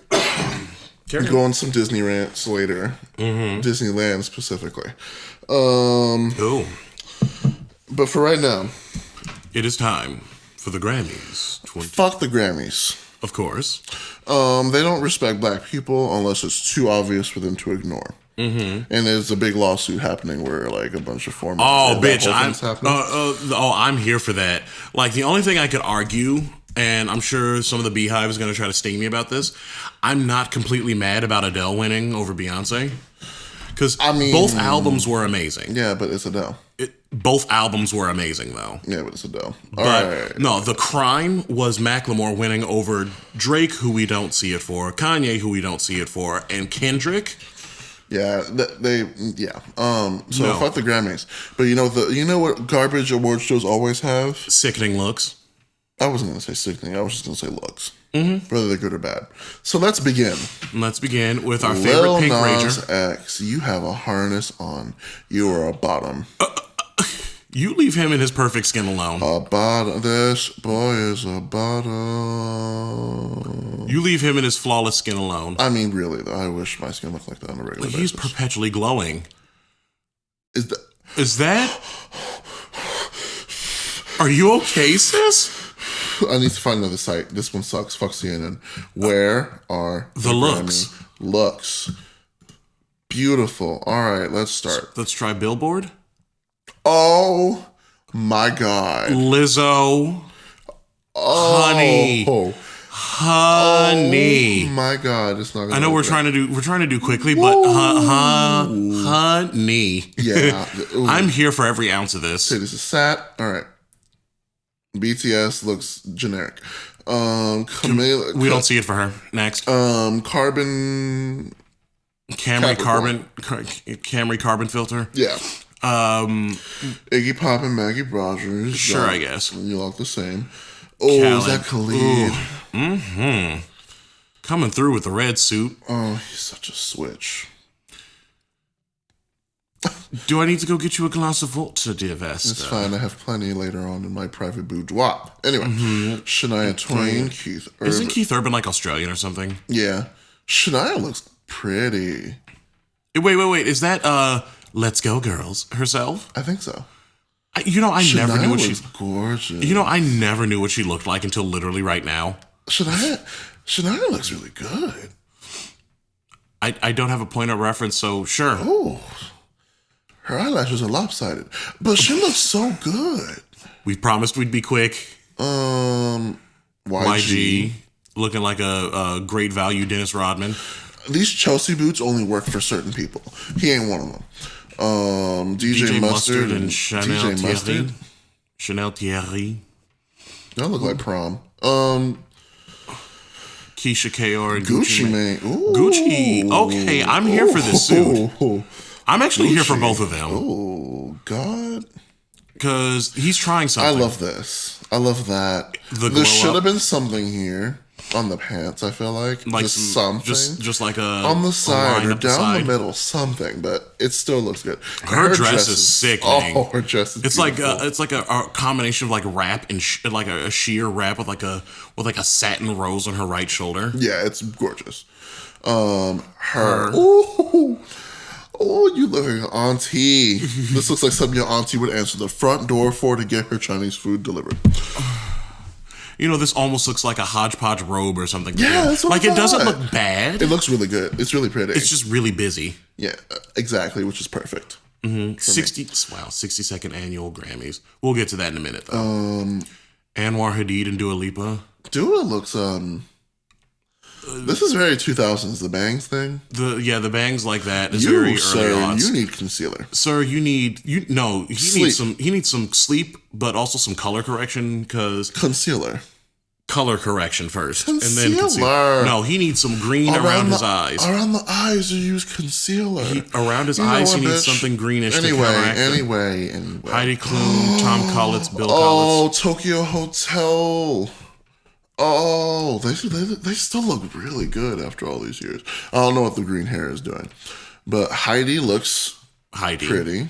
go on some Disney rants later. Disneyland specifically. Ooh. But for right now, It is time for the Grammys. fuck the Grammys. Of course. They don't respect black people unless it's too obvious for them to ignore. And there's a big lawsuit happening where like a bunch of former Bitch, happening. I'm here for that. Like, the only thing I could argue, and I'm sure some of the Beehive is going to try to sting me about this, I'm not completely mad about Adele winning over Beyonce. Because both albums were amazing. Yeah, but it's Adele. Both albums were amazing, though. Yeah, but it's Adele. But no, the crime was Macklemore winning over Drake, who we don't see it for, Kanye, who we don't see it for, and Kendrick. Yeah, So fuck the Grammys. But you know what garbage award shows always have? Sickening looks. I wasn't gonna say sickening. I was just gonna say looks, whether they're good or bad. So let's begin. Let's begin with our favorite Pink Nas Ranger. X, you have a harness on. You are a bottom. You leave him in his perfect skin alone. A bottom. This boy is a bottom. You leave him in his flawless skin alone. I mean, really though, I wish my skin looked like that on a regular basis. He's perpetually glowing. Is that? Are you okay, sis? I need to find another site. This one sucks. Fuck CNN. Where are the looks? Looks. Beautiful. All right, let's start. Let's try Billboard. Oh my God. Lizzo. Honey. Honey. Oh my God. It's not gonna I know we're trying to do quickly, but honey. Yeah. I'm here for every ounce of this. Okay, this is sad. All right. BTS looks generic. Camila, we don't see it for her. Next. Camry Carbon filter. Yeah. Iggy Pop and Maggie Rogers. Sure, I guess. You look the same. Oh, is that Khalid? Coming through with the red suit. Oh, he's such a switch. Do I need to go get you a glass of water, dear Vesta? It's fine. I have plenty later on in my private boudoir. Anyway, Shania Twain, Keith Urban. Isn't Keith Urban like Australian or something? Yeah. Shania looks pretty. Wait. Is that Let's Go Girls herself? I think so. I never knew what she gorgeous. I never knew what she looked like until literally right now. Shania looks really good. I don't have a point of reference, so sure. Oh, her eyelashes are lopsided, but she looks so good. We promised we'd be quick. YG looking like a great value Dennis Rodman. These Chelsea boots only work for certain people. He ain't one of them. DJ Mustard and Chanel Thierry. Chanel Thierry. That look like prom. Keisha Kaur and Gucci Mane. Gucci. Okay, I'm here for this suit. I'm actually here for both of them. Oh, God. Because he's trying something. I love this. I love that. There should have been something here on the pants, I feel like. Just something. Just like a on the side or down the middle, something. But it still looks good. Her dress is sickening. Oh, her dress is beautiful. It's like a combination of like wrap and like a sheer wrap with like a satin rose on her right shoulder. Yeah, it's gorgeous. Her. Ooh. Oh, you look like an auntie. This looks like something your auntie would answer the front door for to get her Chinese food delivered. This almost looks like a hodgepodge robe or something. Yeah, that's what like it doesn't look bad. It looks really good. It's really pretty. It's just really busy. Yeah, exactly, which is perfect. 60-second annual Grammys. We'll get to that in a minute, though. Anwar Hadid and Dua Lipa. Dua looks this is very 2000s, the bangs thing. The bangs like that is very early on. You need concealer. Sir, he needs some sleep, but also some color correction, because color correction first. And then concealer. No, he needs some green around his eyes. Around the eyes, you use concealer. Around his eyes, he needs something greenish to counteract. Anyway. Heidi Klum, Tom Collins, Bill Oh, Collins. Tokyo Hotel. Oh, they still look really good after all these years. I don't know what the green hair is doing, but Heidi looks pretty,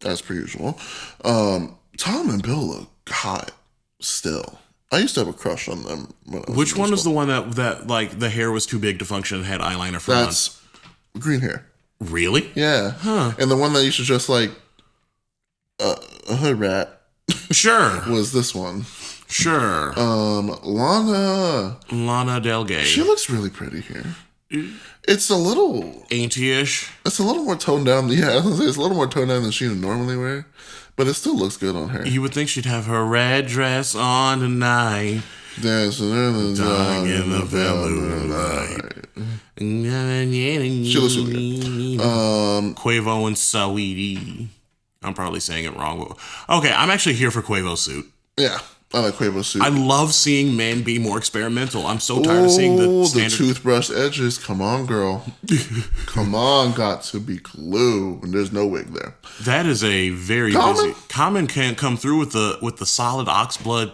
as per usual. Tom and Bill look hot still. I used to have a crush on them. When I was Which in one middle is the school. one that like the hair was too big to function and had eyeliner for months? That's green hair. Really? Yeah. Huh. And the one that used to just like a hood rat Sure. was this one. Sure. Lana. Lana Del Rey. She looks really pretty here. It's a little Auntie-ish. It's a little more toned down. Yeah, I was gonna say it's a little more toned down than she would normally wear, but it still looks good on her. You would think she'd have her red dress on tonight. Dancing in the dark in the velvet light. She looks really good. Quavo and Saweetie. I'm probably saying it wrong. Okay, I'm actually here for Quavo's suit. Yeah, I like Quavo's suit. I love seeing men be more experimental. I'm so tired of seeing the standard. toothbrush edges. Come on, girl. Come on, got to be glue. And there's no wig there. That is a very busy. Common can't come through with the solid oxblood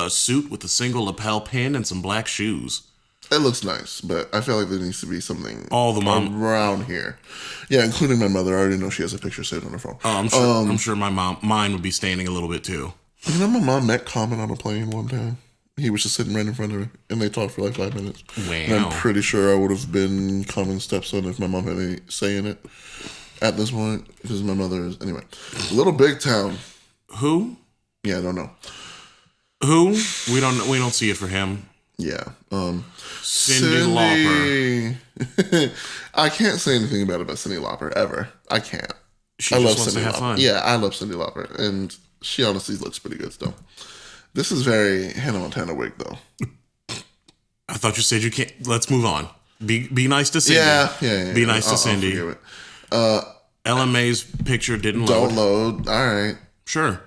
suit with a single lapel pin and some black shoes. It looks nice, but I feel like there needs to be something All the mom around here. Yeah, including my mother. I already know she has a picture saved on her phone. Oh, I'm sure mine would be standing a little bit too. You know, my mom met Common on a plane one time. He was just sitting right in front of her, and they talked for like 5 minutes. Wow. And I'm pretty sure I would have been Common's stepson if my mom had any say in it at this point, because my mother is... Anyway, Little Big Town. Who? Yeah, I don't know. Who? We don't see it for him. Yeah. Cyndi Lauper. I can't say anything bad about Cyndi Lauper, ever. I can't. She I just love wants to Cyndi have Lauper. fun. Yeah, I love Cyndi Lauper, and she honestly looks pretty good still. This is very Hannah Montana wig, though. I thought you said you can't. Let's move on. Be nice to Cyndi. Yeah. Be nice to I'll Cyndi. forgive it. Ella May's picture didn't load. Don't load. All right. Sure.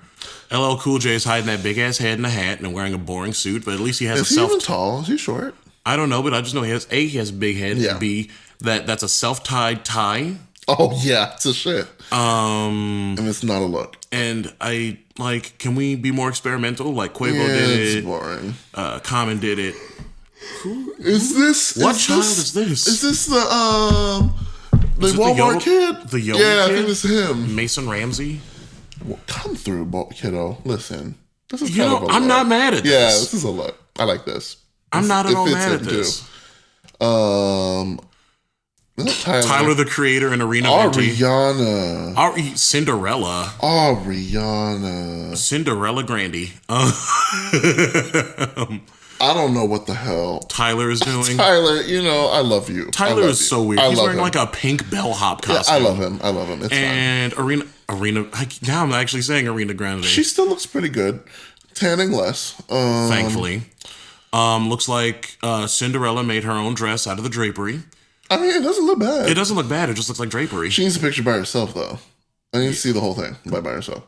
LL Cool J is hiding that big ass head in a hat and wearing a boring suit, but at least he has Is a he self. even tall? Is he short? I don't know, but I just know he has a big head. Yeah. And B, that's a self-tied tie. Oh yeah, it's a shit. And And it's not a look. I like. Can we be more experimental? Like Quavo Yeah, did it's it. boring. Common did it. Is this What child is this? Is this the Is it the Walmart Yo- kid? the Yo Yeah, I kid? think it's him. Mason Ramsey. Well, come through, kiddo. Listen, this is You kind know, of a I'm look. not mad at this. Yeah, this is a look. I like this. I'm not at It all fits mad at him, this. Is that Tyler, the creator, and Arena Venti. Ariana. Cinderella. Ariana. Cinderella Grandy. I don't know what the hell Tyler is doing. Tyler, I love you. Tyler love is you. so weird. I He's love wearing him. like a pink bellhop Yeah, costume. I love him. It's fine. And Arena. Now I'm actually saying Arena Grande. She still looks pretty good. Tanning less. Thankfully. Looks like Cinderella made her own dress out of the drapery. I mean, it doesn't look bad. It doesn't look bad. It just looks like drapery. She needs a picture by herself, though. I need to see the whole thing by herself.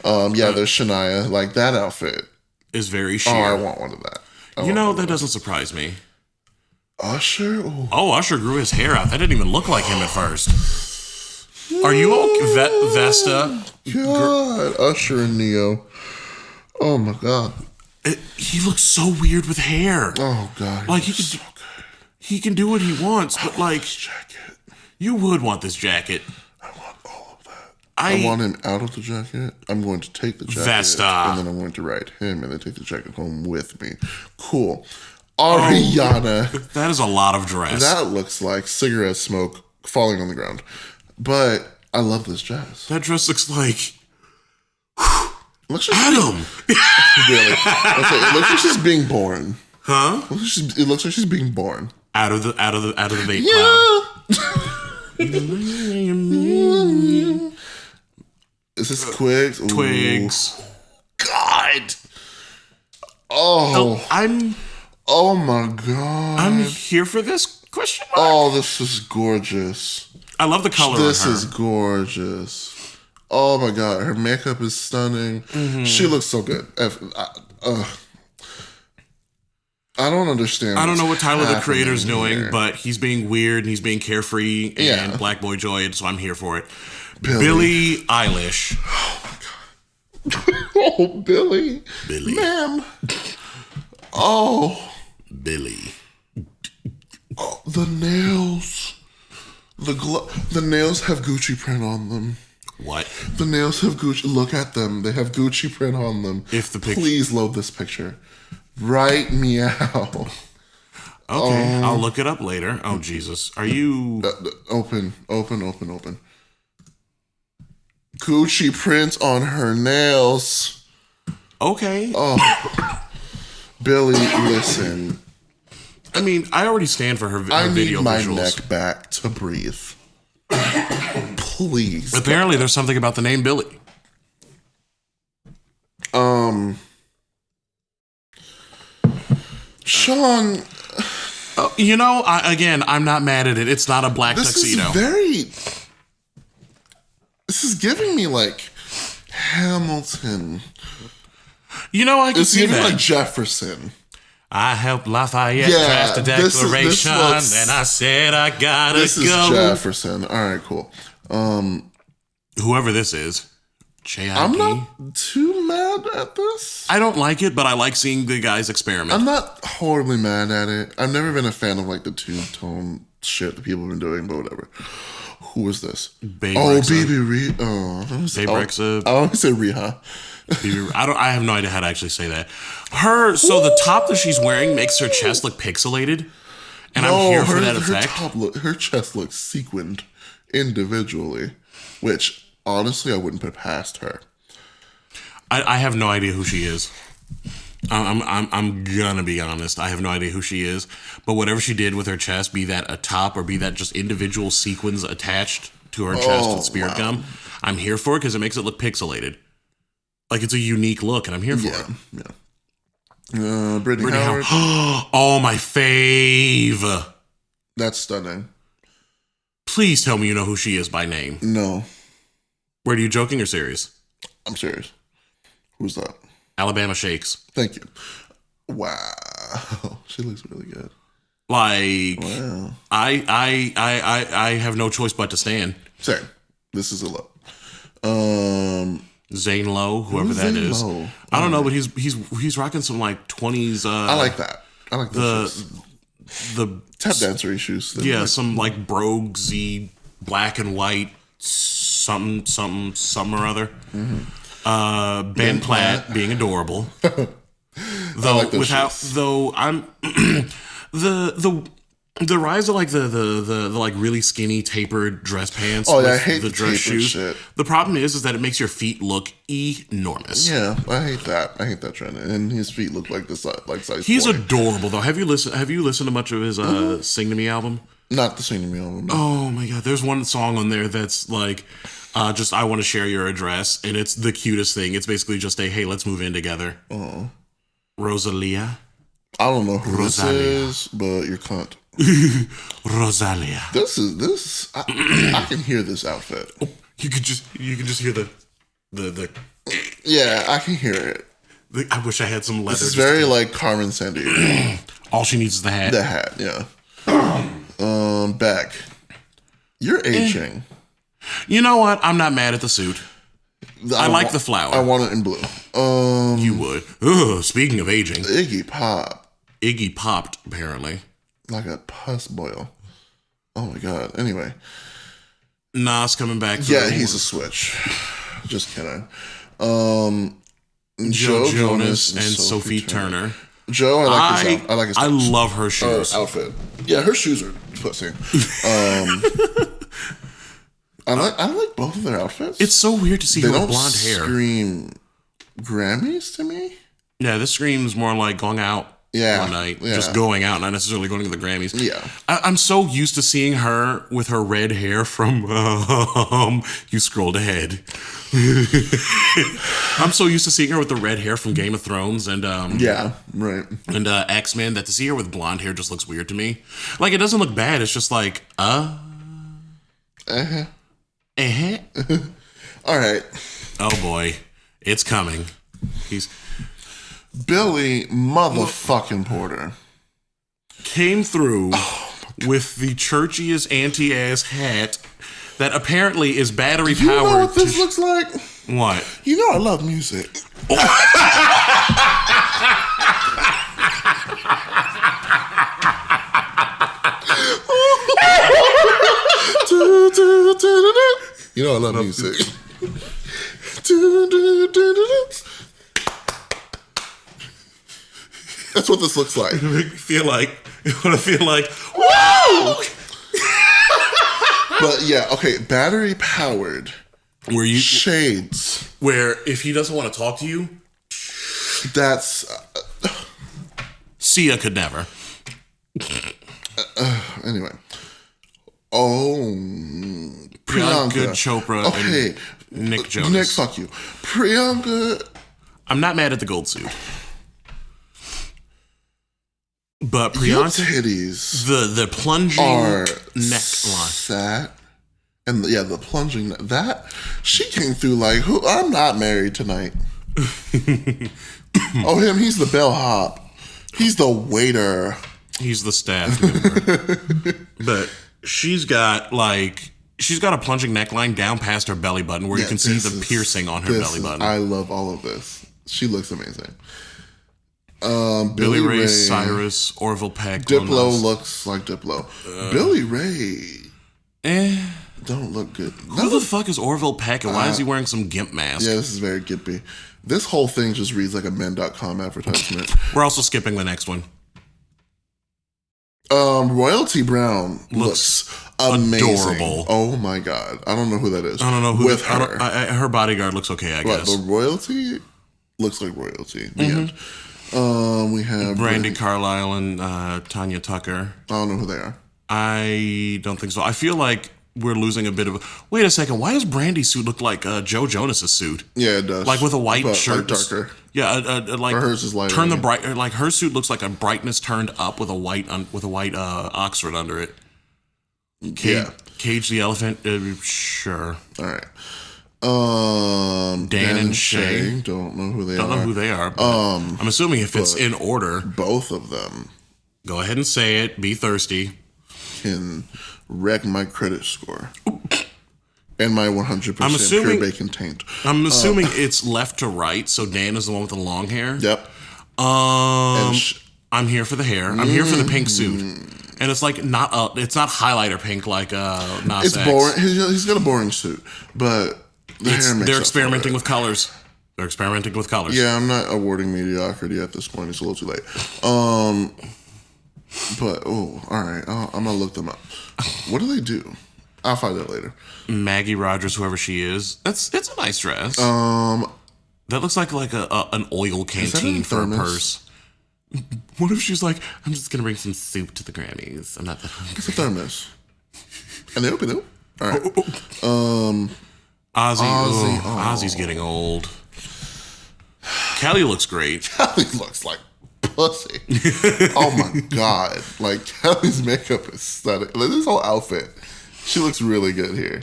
There's Shania. Like, that outfit. Is very Oh, sheer. I want one of that. That doesn't surprise me. Usher? Ooh. Oh, Usher grew his hair out. That didn't even look like him at first. Are you okay? Vesta? God. Usher and Neo. Oh, my God. He looks so weird with hair. Oh, God. Like, he can do what he wants, but like, Jacket. you would want this jacket. I want all of that. I want him out of the jacket. I'm going to take the jacket. Vesta. And then I'm going to ride him and then take the jacket home with me. Cool. Ariana. That is a lot of dress. That looks like cigarette smoke falling on the ground. But I love this dress. That dress looks like Looks like Adam. really. It looks like she's being born. Huh? It looks like she's being born. Out of the vape Yeah. Is this Twigs? Ooh. Twigs. God. Oh. Oh my God. I'm here for this question mark. Oh, this is gorgeous. I love the color This of her. is gorgeous. Oh my God. Her makeup is stunning. Mm-hmm. She looks so good. I don't understand. I don't know what Tyler the what's Creator's happening doing, here. but he's being weird and he's being carefree and Yeah. Black Boy Joy, and so I'm here for it. Billie. Billie Eilish. Oh, Billie. Billie. Ma'am. Oh. Billie. Oh, the nails. The nails have Gucci print on them. What? The nails have Gucci. Look at them. They have Gucci print on them. If the picture- Please load this picture. Right meow. Okay, I'll look it up later. Oh, Jesus. Are you... Open. Coochie prints on her nails. Okay. Oh. Billy, listen. I mean, I already stand for her video I need my visuals. neck back to breathe. Please. Apparently, there's something about the name Billy. Sean... You know, I'm not mad at it. It's not a black tuxedo. This is giving me like Hamilton. You know, I can It's see giving that. like Jefferson. I helped Lafayette Yeah, draft a this declaration, looks- and I said I gotta This is go. Jefferson. All right, cool. Whoever this is, J.I.P. I'm not too mad at this. I don't like it, but I like seeing the guys experiment. I'm not horribly mad at it. I've never been a fan of like the two-tone shit that people have been doing, but whatever. Who is this? Babe Oh, Rexa. Baby Rhea. Oh, Babe Rexa. I always say Rhea. I have no idea how to actually say that. The top that she's wearing makes her chest look pixelated, and I'm here for that effect. Her chest looks sequined individually, which honestly I wouldn't put past her. I have no idea who she is. I'm gonna be honest. I have no idea who she is. But whatever she did with her chest, be that a top or be that just individual sequins attached to her chest with spirit gum, I'm here for it because it makes it look pixelated. Like it's a unique look, and I'm here for it. Yeah. Brittany Howard. Oh, my fave. That's stunning. Please tell me you know who she is by name. No, Were you joking or serious? I'm serious. Who's that? Alabama Shakes. Thank you. Wow, she looks really good. Like, Wow. I have no choice but to stand. Same. This is a low. Zane Lowe, whoever Who's that Zane is. Lowe? I don't know, but he's rocking some like 20s. I like that. I like the tap dancer issues. Some like broguesy black and white something or other. Mm-hmm. Ben Platt being adorable. I'm the rise of like the like really skinny tapered dress pants. Oh, yeah, with I hate the the dress tapered shoes. shit. The problem is that it makes your feet look enormous. Yeah, I hate that. I hate that trend. And his feet look like this, like size. He's 40. adorable though. Have you listened to much of his Sing to Me album? Not the Sing to Me album. No. Oh my god, there's one song on there that's like just I want to share your address, and it's the cutest thing. It's basically just a hey, let's move in together. Oh. Rosalia. I don't know who Rosalia. this is, but you're cunt. Rosalia. This I can hear this outfit. You could just hear the Yeah, I can hear it. I wish I had some leather. This is very like Carmen Sandiego. All she needs is the hat. The hat, yeah. Beck, you're aging. You know what? I'm not mad at the suit. I like the flower. I want it in blue. You would. Ugh, speaking of aging, Iggy Pop, Iggy popped apparently. like a pus boil. Oh my god. Anyway, Nas coming back. yeah, he's a switch. Just kidding. Joe Jonas and Sophie Turner. Joe, I like his I outfit. love her shoes. Outfit. Yeah, her shoes are pussy. I like both of their outfits. It's so weird to see they her with don't blonde hair. scream Grammys to me. Yeah, this screams more like going out one night. yeah. Just going out, not necessarily going to the Grammys. Yeah. I'm so used to seeing her with her red hair from you scrolled ahead. I'm so used to seeing her with the red hair from Game of Thrones and Yeah, right. and X-Men that to see her with blonde hair just looks weird to me. Like it doesn't look bad. It's just like Uh-huh. All right. Oh boy, it's coming. He's Billy motherfucking Porter came through with the churchiest anti-ass hat that apparently is battery You know powered. what this looks like? What? You know I love music. You know I love music. That's what this looks like. It make me feel like, woo! But yeah, okay, battery powered. Where you Shades. Where if he doesn't want to talk to you, That's Sia could never. anyway. Oh, Priyanka Chopra Okay, and Nick Jonas. Nick, fuck you. Priyanka. I'm not mad at the gold suit, but Your Priyanka, titties the plunging are neckline. That and yeah, the plunging that she came through like who? I'm not married tonight. Oh, him. He's the bellhop. He's the waiter. He's the staff member. But she's got a plunging neckline down past her belly button where you can see the piercing on her belly button. I love all of this. She looks amazing. Billy Ray Cyrus, Orville Peck. Diplo looks like Diplo. Billy Ray don't look good. Who the fuck is Orville Peck and why is he wearing some gimp mask? Yeah, this is very gimpy. This whole thing just reads like a men.com advertisement. We're also skipping the next one. Royalty Brown looks amazing. adorable. Oh my god. I don't know who that is. I don't know who with her. Her bodyguard looks okay, I guess. The royalty looks like royalty. The end. We have Brandi Carlile and Tanya Tucker. I don't know who they are. I don't think so. I feel like we're losing a bit of. Wait a second. Why does Brandy's suit look like Joe Jonas's suit? Yeah, it does. Like with a white but, shirt, like darker. Yeah, like Or hers is lighter. Turn the bright. Like her suit looks like a brightness turned up with a white Oxford under it. Cage the elephant. Sure. All right. Dan and Shay. Don't know who they Don't are. know who they are. But I'm assuming if it's in order, Both of them go ahead and say it. Be thirsty. can wreck my credit score and my 100% I'm assuming- pure bacon taint. I'm assuming it's left to right. So Dan is the one with the long hair. Yep. I'm here for the hair. I'm here for the pink suit, and it's like it's not highlighter pink like Nas It's X. boring. He's got a boring suit, but the hair makes They're up experimenting for it. with colors. They're experimenting with colors. Yeah, I'm not awarding mediocrity at this point. It's a little too late. But all right. I'm gonna look them up. What do they do? I'll find out later. Maggie Rogers, whoever she is, it's a nice dress. That looks like an oil canteen for a thermos? purse. What if she's like, I'm just gonna bring some soup to the Grammys. I'm not that hungry. It's a thermos. And they open it. All right. Ozzy's getting old. Kelly looks great. Kelly looks like pussy. Oh my god! Like Kelly's makeup is stunning. Like, this whole outfit, she looks really good here,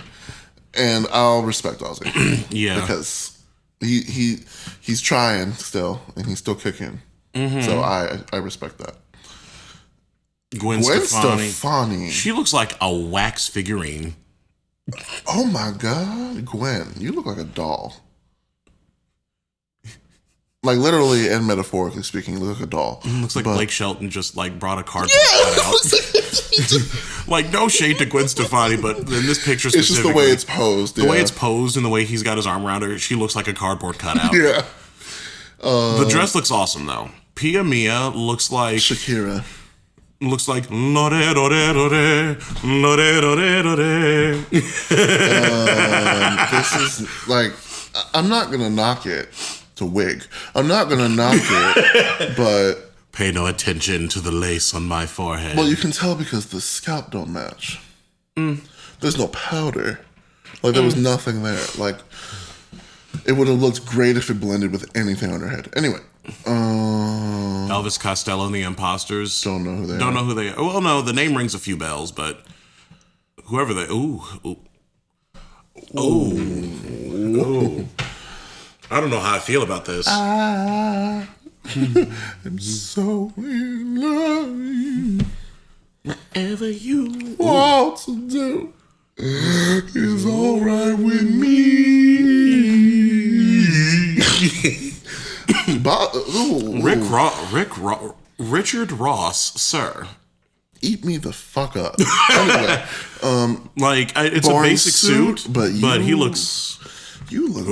and I'll respect Ozzy. Yeah, because he's trying still, and he's still kicking. So I respect that. Gwen Stefani. She looks like a wax figurine. Oh my god, Gwen, you look like a doll. Like literally and metaphorically speaking, you look like a doll. Looks like Blake Shelton just like brought a cardboard Yeah, cutout. Like no shade to Gwen Stefani, but in this picture it's just the way it's posed. The way it's posed and the way he's got his arm around her, she looks like a cardboard cutout. Yeah. The dress looks awesome though. Pia Mia looks like Shakira. Looks like lore, lore, lore, lore, lore, lore. This is like, I'm not gonna knock it. It's a wig. I'm not gonna knock it, but Pay no attention to the lace on my forehead. well, you can tell because the scalp don't match. There's no powder. Like there was nothing there. Like it would have looked great if it blended with anything on her head. Anyway, Elvis Costello and the Imposters. don't know who they Don't are. know who they are. Well, no, the name rings a few bells, but whoever they. Ooh. I don't know how I feel about this. I'm so in love. Whatever you Want to do is all right with me. Richard Ross, sir. Eat me the fuck up. Anyway, Like it's a boring basic suit, but he you- looks. You look.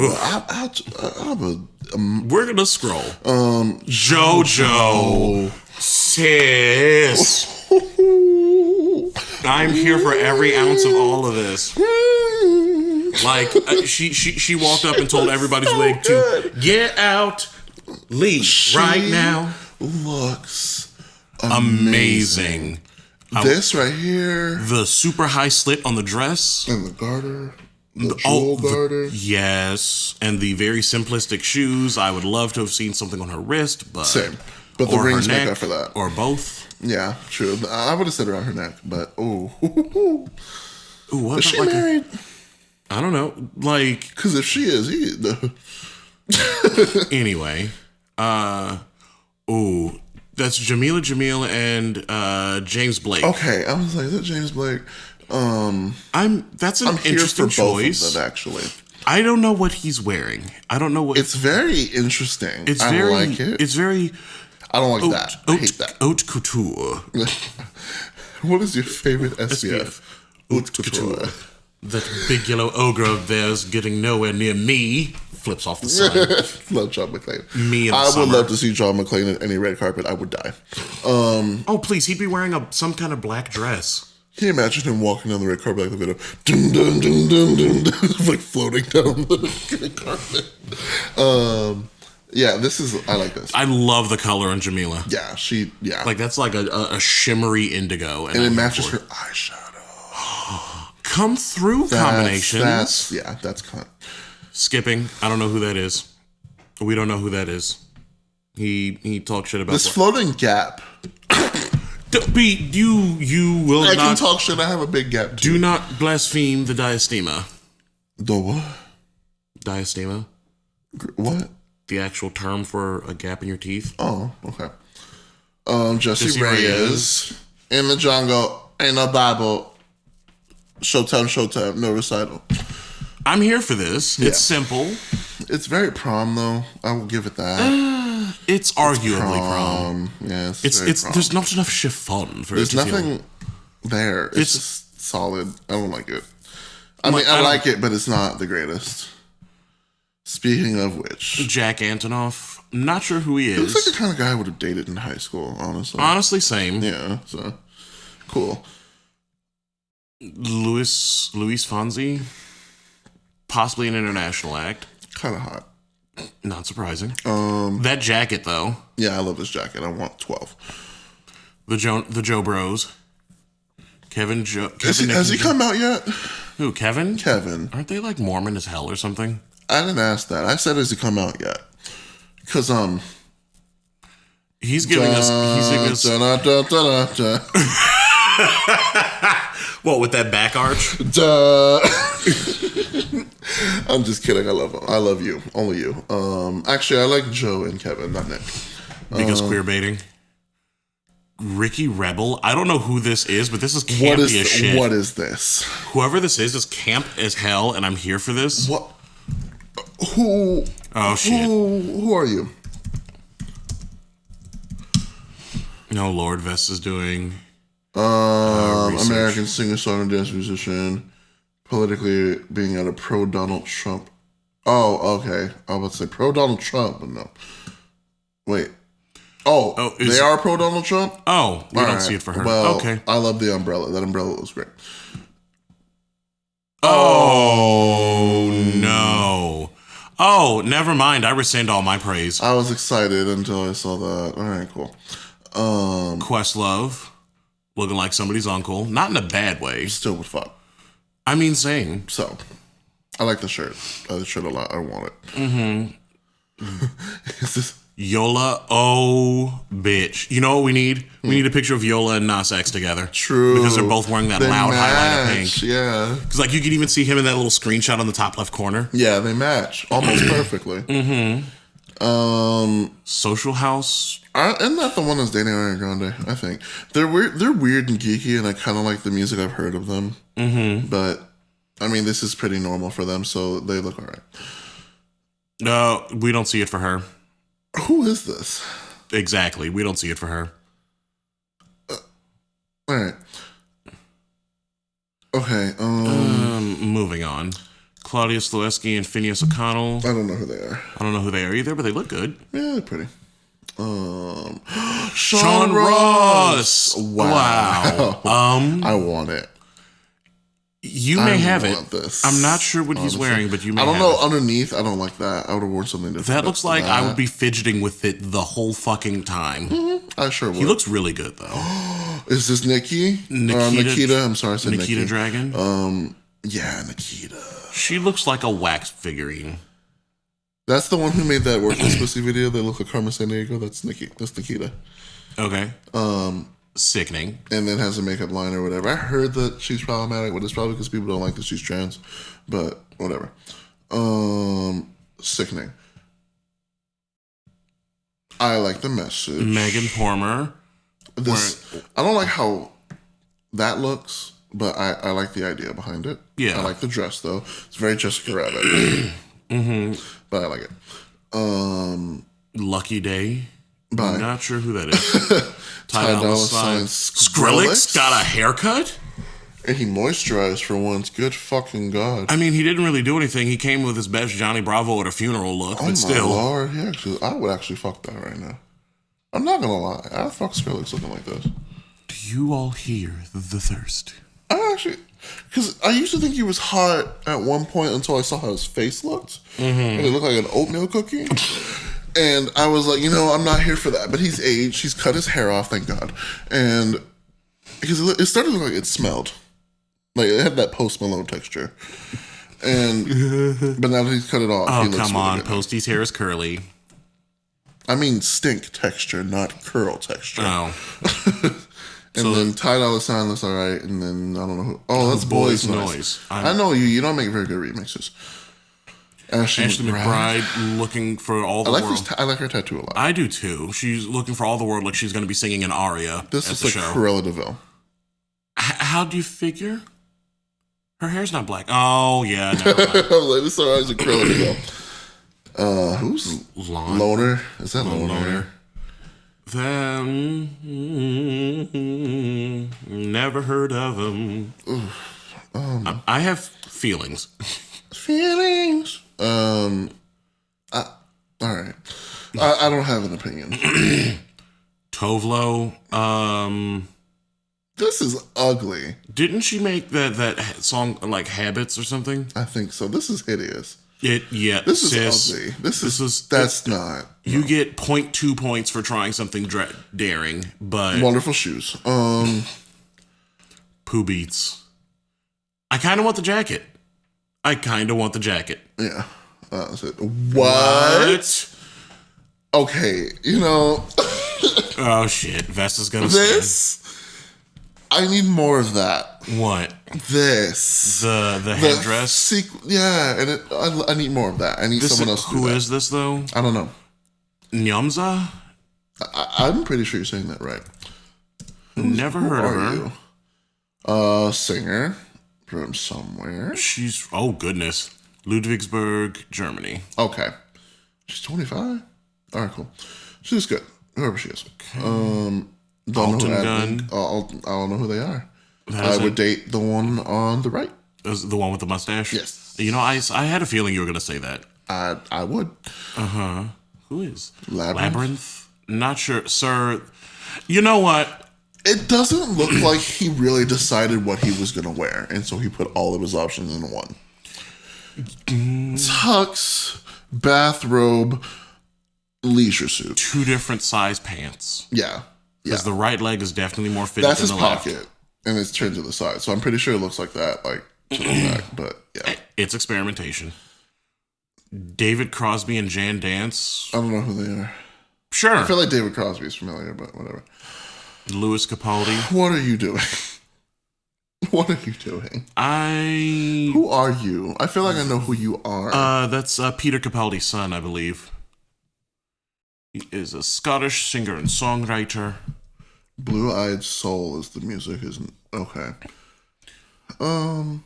We're gonna scroll. JoJo, sis. I'm here for every ounce of all of this. Like she walked up and told everybody's wig to get out, leave right now. Looks amazing. This right here, the super high slit on the dress and the garter. The jewel garter. Yes. And the very simplistic shoes. I would love to have seen something on her wrist, but... Same. But the rings make up for that. Or both. Yeah, true. I would have said around her neck, but... Ooh, what? Is she married? I don't know. Like... Because if she is, Anyway. That's Jamila Jamil and James Blake. Okay, I was like, is that James Blake? That's an interesting choice. Both of them, actually. I don't know what he's wearing. I don't know what. It's very interesting. I like it. It's very. I don't like that. I hate that. Haute couture. What is your favorite SPF? Haute couture. That big yellow ogre of theirs getting nowhere near me. Flips off the sun. Love John McClane. Me in the I summer. would love to see John McClane at any red carpet. I would die. Oh please, he'd be wearing some kind of black dress. Can you imagine him walking down the red carpet like the video, dun, dun, dun, dun, dun, dun, like floating down the carpet? Yeah, I like this. I love the color on Jamila. Yeah, like that's like a shimmery indigo, and it matches her eyeshadow. Come through combinations. That's cunt. Skipping. I don't know who that is. We don't know who that is. He talks shit about this floating gap. You will not. I can talk shit. I have a big gap too. Do not blaspheme the diastema. The what? Diastema. What? The actual term for a gap in your teeth. Oh, okay. Jesse Reyes in the jungle. Ain't no Bible. Showtime. No recital. I'm here for this. Yeah. It's simple. It's very prom, though. I will give it that. It's arguably prom. Yeah, it's prom. There's not enough chiffon for There's it to nothing there. It's just solid. I don't like it. I mean, I like it, but it's not the greatest. Speaking of which, Jack Antonoff. Not sure who he is. He looks like the kind of guy I would have dated in high school. Honestly, same. Yeah. So cool. Luis Fonsi. Possibly an international act. Kind of hot. Not surprising. That jacket, though. Yeah, I love this jacket. I want 12. The Joe Bros. Has he come out yet? Who, Kevin? Kevin. Aren't they like Mormon as hell or something? I didn't ask that. I said, has he come out yet? Because he's giving us. What, with that back arch? I'm just kidding. I love him. I love you. Only you. Actually, I like Joe and Kevin, not Nick. Because queer baiting. Ricky Rebel. I don't know who this is, but this is campy as shit. What is this? Whoever this is camp as hell, and I'm here for this. What? Who? Oh shit. Who are you? No, Lord, Vesta's doing. American singer, songwriter, dance musician, politically being at a pro Donald Trump. Oh, okay. I was about to say pro Donald Trump, but no. Wait. Oh, they are pro Donald Trump? Oh, we don't see it for her. Well, okay. I love the umbrella. That umbrella was great. Oh, no. Oh, never mind. I rescind all my praise. I was excited until I saw that. All right, cool. Questlove. Looking like somebody's uncle. Not in a bad way. Still would fuck. I mean, same. So, I like the shirt. I like the shirt a lot. I want it. Mm-hmm. Is this... Yola, oh, bitch. You know what we need? We need a picture of Yola and Nas X together. True. Because they're both wearing that loud highlighter pink. Yeah. Because, like, you can even see him in that little screenshot on the top left corner. Yeah, they match. Almost perfectly. Mm-hmm. Social House. Isn't that the one that's dating Ariana Grande? I think. They're weird and geeky, and I kind of like the music I've heard of them. Mm-hmm. But, I mean, this is pretty normal for them, so they look all right. No, we don't see it for her. Who is this? Exactly. We don't see it for her. All right. Okay. Moving on. Claudia Sloeski and Phineas O'Connell. I don't know who they are. I don't know who they are either, but they look good. Yeah, they're pretty. Sean Ross. Wow. I want it. You may have it. This, I'm not sure what he's wearing, but you may I don't have know. it. Underneath, I don't like that. I would have worn something different. That looks like I would be fidgeting with it the whole fucking time. Mm-hmm. I sure would. He looks really good, though. Is this Nikki? Nikita. I'm sorry, I said Nikita Nikki. Dragon? Yeah, Nikita. She looks like a wax figurine. That's the one who made that Worthless Pussy video. They look like Carmen Sandiego. That's Nikki. That's Nikita. Okay. Sickening. And then has a makeup line or whatever. I heard that she's problematic, but it's probably because people don't like that she's trans. But whatever. Sickening. I like the message. Megan Pormer. I don't like how that looks, but I like the idea behind it. Yeah. I like the dress, though. It's very Jessica Rabbit. But I like it. Lucky Day. Bye. I'm not sure who that is. Ty Dolla Sign. Sign Skrillex got a haircut? And he moisturized for once. Good fucking God. I mean, he didn't really do anything. He came with his best Johnny Bravo at a funeral look, but still. Oh, my Lord. I would actually fuck that right now. I'm not going to lie. I'd fuck Skrillex looking like this. Do you all hear the thirst? I actually... Because I used to think he was hot at one point until I saw how his face looked. And it looked like an oatmeal cookie. And I was like, I'm not here for that. But he's aged. He's cut his hair off, thank God. And because it started to look like it smelled. Like, it had that Post Malone texture. And but now that he's cut it off, Oh, he looks come on. really good. Posty's hair is curly. I mean stink texture, not curl texture. Oh. And then Ty Dolla Sign looks alright. And then, I don't know who. Oh, that's Boys Noise. I know you. You don't make very good remixes. Ashley McBride looking for all the world. I like her tattoo a lot. I do too. She's looking for all the world like she's going to be singing an aria. This at is the like show. Cruella DeVille. How do you figure? Her hair's not black. Oh yeah, never mind. I was like, this is like Cruella DeVille. Who's Loner? Is that Loner? Them never heard of him. I have feelings. Feelings. All right. I don't have an opinion. Tovlo. This is ugly. Didn't she make that song like Habits or something? I think so. This is hideous. This is ugly. That's not. You get 0.2 points for trying something daring, but Wonderful shoes. Poo Beats. I kind of want the jacket. Yeah. That's it. What? Okay, Oh shit, Vesta's gonna this. I need more of that. What? This. The headdress? Yeah, and I need more of that. I need someone else to do that. Who is this, though? I don't know. Nyamza? I'm pretty sure you're saying that right. Never heard of her. Singer from somewhere. She's, oh goodness. Ludwigsburg, Germany. Okay. She's 25? All right, cool. She's good. Whoever she is. Okay. Don't know Gun. I don't know who they are. I would date the one on the right. Is the one with the mustache? Yes. I had a feeling you were going to say that. I would. Uh-huh. Who is? Labyrinth? Not sure. Sir, you know what? It doesn't look like he really decided what he was going to wear. And so he put all of his options in one. Tux, bathrobe, leisure suit. 2 different size pants. Yeah. Because the right leg is definitely more fitted That's than the left. That's his pocket. And it's turned to the side. So I'm pretty sure it looks like that, like to the back. But yeah. It's experimentation. David Crosby and Jan Dance. I don't know who they are. Sure. I feel like David Crosby is familiar, but whatever. Louis Capaldi. What are you doing? What are you doing? Who are you? I feel like I know who you are. That's Peter Capaldi's son, I believe. He is a Scottish singer and songwriter. Blue-Eyed Soul is the music, isn't okay. All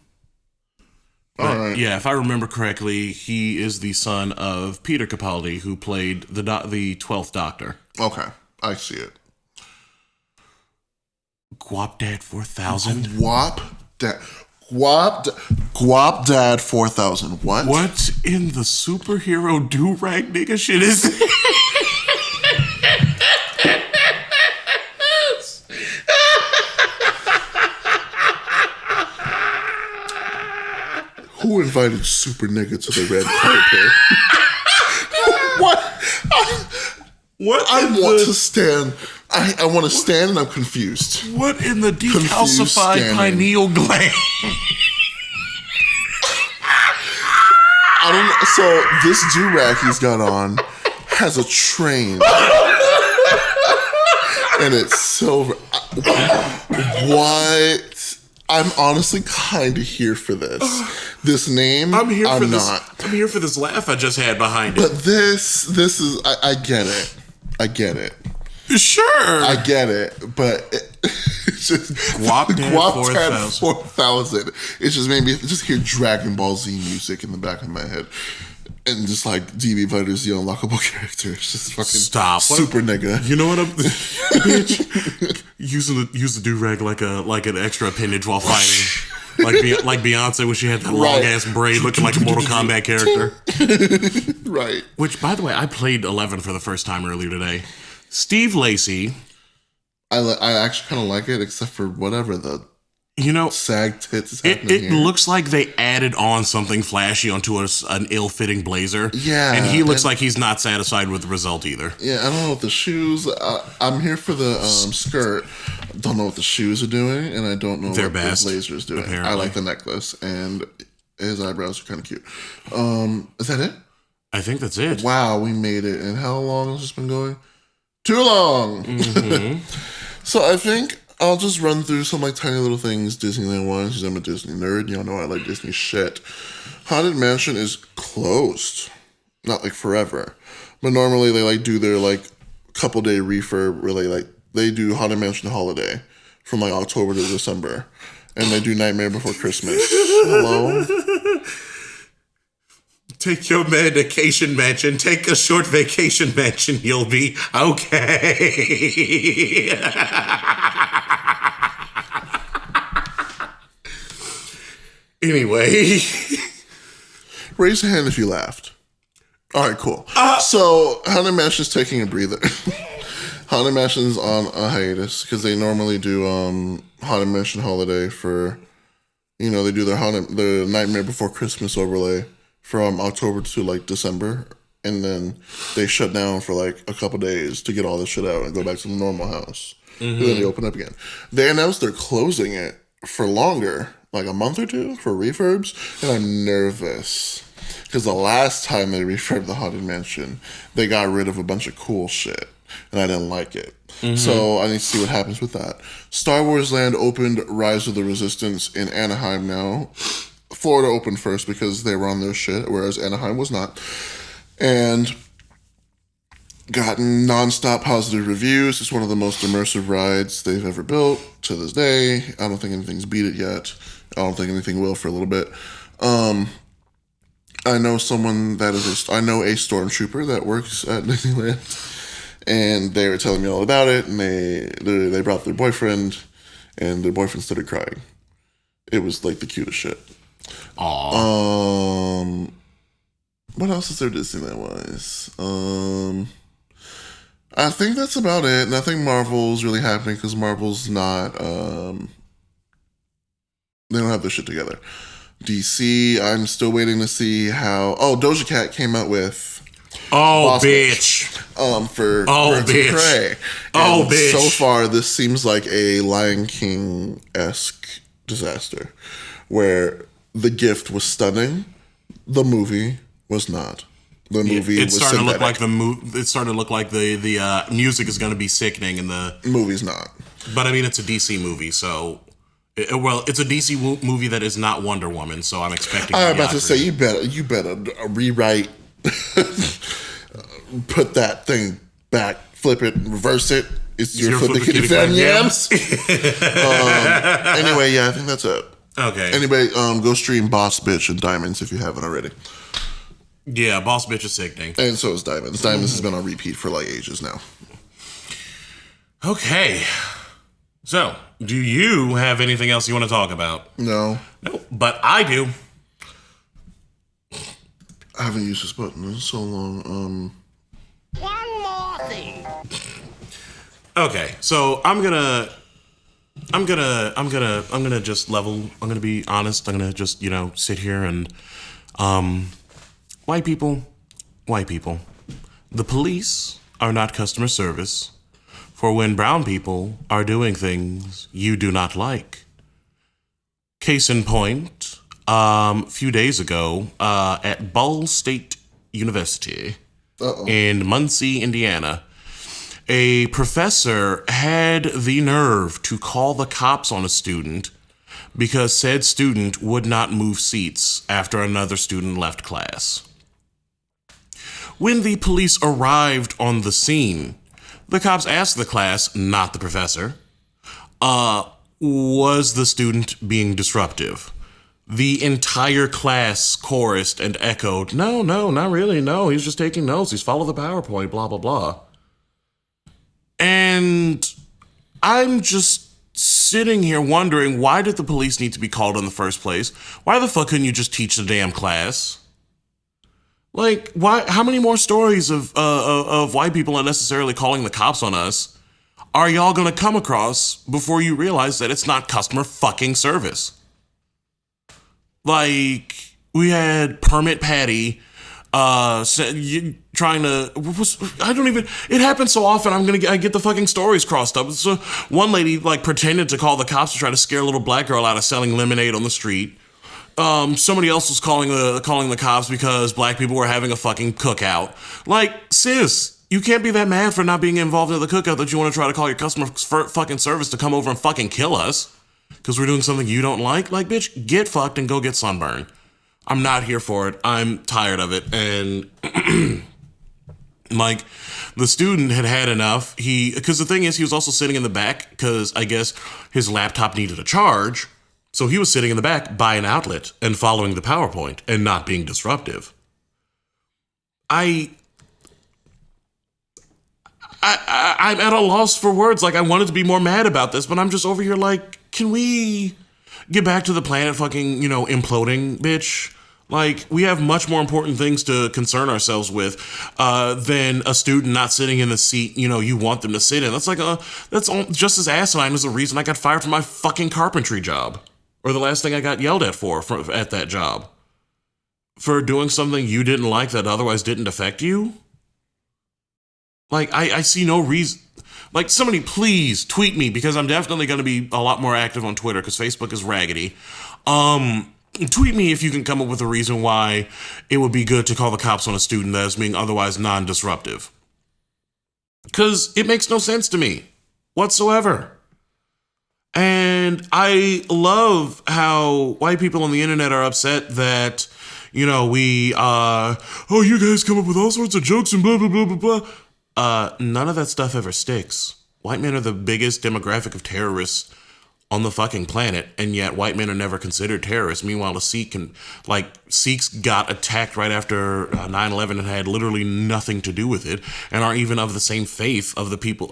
right. Yeah, if I remember correctly, he is the son of Peter Capaldi, who played the 12th Doctor. Okay, I see it. Guap Dad 4000. Guap Dad. Guap Dad 4000. What? What in the superhero do-rag nigga shit is this? Who invited Super Nigga to the red carpet? What? What? I want to stand. I want to stand and I'm confused. What in the decalcified pineal gland? I don't know. So this do-rag he's got on has a train. And it's silver. What? I'm honestly kind of here for this. This name, I'm not. I'm here for this laugh I just had behind it. But this is, I get it. I get it. Sure. I get it. But it's just Guap Dad 4000. It's just maybe just hear Dragon Ball Z music in the back of my head. And just like DB Butters, the unlockable character. It's just fucking super nigga. You know what bitch? Use the do-rag like an extra appendage while fighting. like Beyonce when she had that long ass braid looking like a Mortal Kombat character. Right. Which, by the way, I played 11 for the first time earlier today. Steve Lacy. I actually kind of like it, except for whatever the sag tits is happening it looks like they added on something flashy onto an ill-fitting blazer. Yeah. And he looks like he's not satisfied with the result either. Yeah, I don't know what the shoes... I'm here for the skirt. Don't know what the shoes are doing, and I don't know what the blazer is doing. Apparently. I like the necklace, and his eyebrows are kind of cute. Is that it? I think that's it. Wow, we made it. And how long has this been going? Too long! Mm-hmm. So I think... I'll just run through some like tiny little things Disneyland wise because I'm a Disney nerd. Y'all know I like Disney shit. Haunted Mansion is closed. Not like forever. But normally they like do their like couple day refurb where they do Haunted Mansion Holiday from like October to December. And they do Nightmare Before Christmas. Hello? Take your medication mansion. Take a short vacation mansion. You'll be okay. Anyway. Raise a hand if you laughed. All right, cool. So, Haunted Mansion's taking a breather. Haunted Mansion's on a hiatus because they normally do Haunted Mansion Holiday for, they do their Nightmare Before Christmas overlay from October to like December. And then they shut down for like a couple days to get all this shit out and go back to the normal house. Mm-hmm. And then they open up again. They announced they're closing it for longer. Like a month or two for refurbs, and I'm nervous because the last time they refurbed the Haunted Mansion, they got rid of a bunch of cool shit, and I didn't like it. Mm-hmm. So I need to see what happens with that. Star Wars Land opened Rise of the Resistance in Anaheim now. Florida opened first because they were on their shit, whereas Anaheim was not. And gotten nonstop positive reviews. It's one of the most immersive rides they've ever built to this day. I don't think anything's beat it yet. I don't think anything will for a little bit. I know someone I know a stormtrooper that works at Disneyland, and they were telling me all about it, and they brought their boyfriend, and their boyfriend started crying. It was like the cutest shit. Aww. What else is there Disneyland-wise? I think that's about it. Nothing Marvel's really happening because Marvel's not... they don't have their shit together. DC, I'm still waiting to see how... Oh, Doja Cat came out with... Oh, bitch. For Birds of Prey. Oh, bitch. So far, this seems like a Lion King-esque disaster. Where the gift was stunning. The movie was not. The movie was starting synthetic. to look like it started to look like the music is going to be sickening and the movie's not. But I mean, it's a DC movie, so it's a DC movie that is not Wonder Woman. So I'm expecting. I'm about to say you better rewrite, put that thing back, flip it, reverse it. It's your flip the kitty fan yams. Anyway, yeah, I think that's it. Okay. Anyway, go stream Boss Bitch and Diamonds if you haven't already. Yeah, Boss Bitch is sickening. And so is Diamonds. Diamonds has been on repeat for like ages now. Okay. So, do you have anything else you want to talk about? No. No, but I do. I haven't used this button in so long. One more thing. Okay, so I'm gonna just level. I'm gonna be honest. I'm gonna just sit here and white people. The police are not customer service for when brown people are doing things you do not like. Case in point, a few days ago at Ball State University in Muncie, Indiana, a professor had the nerve to call the cops on a student because said student would not move seats after another student left class. When the police arrived on the scene, the cops asked the class, not the professor, was the student being disruptive? The entire class chorused and echoed, no, not really, no, he's just taking notes, he's following the PowerPoint, blah, blah, blah. And I'm just sitting here wondering, why did the police need to be called in the first place? Why the fuck couldn't you just teach the damn class? Like, why? How many more stories of white people unnecessarily calling the cops on us are y'all gonna come across before you realize that it's not customer fucking service? Like, we had Permit Patty trying to, it happens so often, I get the fucking stories crossed up. So one lady like pretended to call the cops to try to scare a little black girl out of selling lemonade on the street. Somebody else was calling the cops because black people were having a fucking cookout. Like, sis, you can't be that mad for not being involved in the cookout that you want to try to call your customer fucking service to come over and fucking kill us because we're doing something you don't like. Like, bitch, get fucked and go get sunburned. I'm not here for it. I'm tired of it. And like, the student had enough. Because the thing is, he was also sitting in the back because I guess his laptop needed a charge. So he was sitting in the back by an outlet and following the PowerPoint and not being disruptive. I'm at a loss for words. Like, I wanted to be more mad about this, but I'm just over here like, can we get back to the planet fucking, imploding, bitch? Like, we have much more important things to concern ourselves with than a student not sitting in the seat, you want them to sit in. That's like that's just as asinine as the reason I got fired from my fucking carpentry job. Or the last thing I got yelled at for at that job. For doing something you didn't like that otherwise didn't affect you? Like, I see no reason. Like, somebody please tweet me, because I'm definitely going to be a lot more active on Twitter, because Facebook is raggedy. Tweet me if you can come up with a reason why it would be good to call the cops on a student that is being otherwise non-disruptive. Because it makes no sense to me whatsoever. And I love how white people on the internet are upset that, you guys come up with all sorts of jokes and blah, blah, blah, blah, blah. None of that stuff ever sticks. White men are the biggest demographic of terrorists on the fucking planet, and yet white men are never considered terrorists. Meanwhile, Sikhs got attacked right after 9/11 and had literally nothing to do with it, and are even of the same faith of the people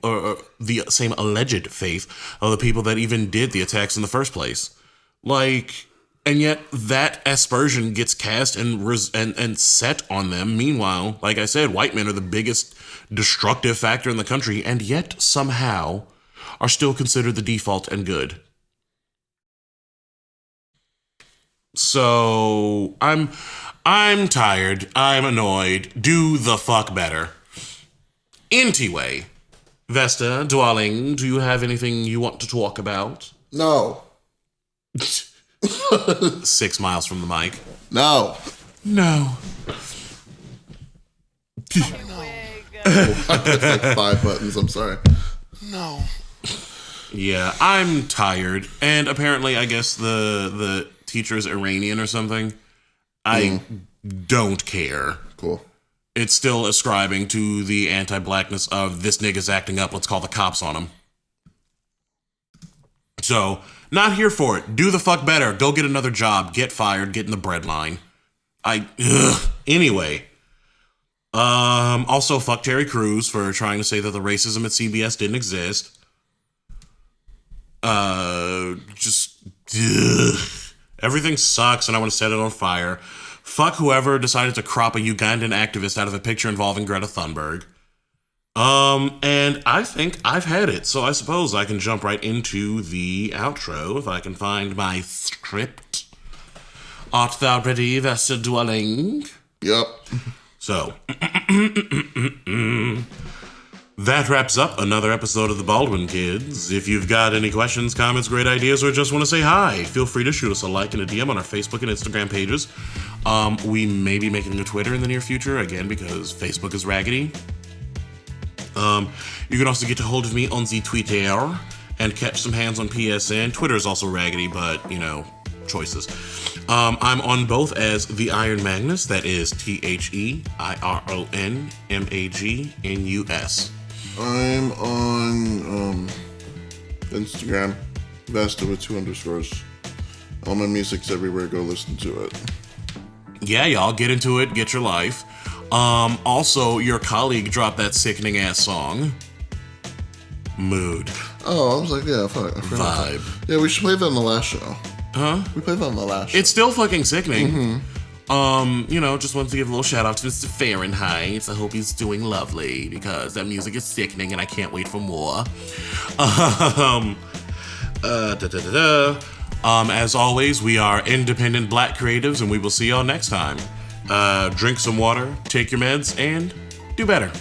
or the same alleged faith of the people that even did the attacks in the first place. Like, and yet that aspersion gets cast and set on them. Meanwhile, like I said, white men are the biggest destructive factor in the country, and yet somehow are still considered the default and good. So I'm tired. I'm annoyed. Do the fuck better. Anyway, Vesta, darling, do you have anything you want to talk about? No. 6 miles from the mic. No. I pressed like 5 buttons. I'm sorry. No. Yeah, I'm tired. And apparently, I guess the teacher is Iranian or something. I don't care. Cool. It's still ascribing to the anti-blackness of this nigga's acting up, let's call the cops on him. So, not here for it. Do the fuck better. Go get another job. Get fired. Get in the bread line. Anyway. Also, fuck Terry Crews for trying to say that the racism at CBS didn't exist. Just everything sucks, and I want to set it on fire. Fuck whoever decided to crop a Ugandan activist out of a picture involving Greta Thunberg. And I think I've had it, so I suppose I can jump right into the outro if I can find my script. Art thou ready, Vesta dwelling? Yep. So, that wraps up another episode of the Baldwin Kids. If you've got any questions, comments, great ideas, or just want to say hi, feel free to shoot us a like and a DM on our Facebook and Instagram pages. We may be making a Twitter in the near future, again, because Facebook is raggedy. You can also get a hold of me on the Twitter and catch some hands on PSN. Twitter is also raggedy, but, choices. I'm on both as The Iron Magnus, that is TheIronMagnus. I'm on Instagram, Vesta with 2 underscores. All my music's everywhere, go listen to it. Yeah, y'all, get into it, get your life. Also, your colleague dropped that sickening ass song. Mood. Oh, I was like, yeah, fuck. I forgot Vibe. that. Yeah, we should play that on the last show. Huh? We played that on the last show. It's still fucking sickening. Just wanted to give a little shout out to Mr. Fahrenheit. I hope he's doing lovely because that music is sickening and I can't wait for more. As always, we are independent black creatives and we will see y'all next time. Drink some water, take your meds, and do better.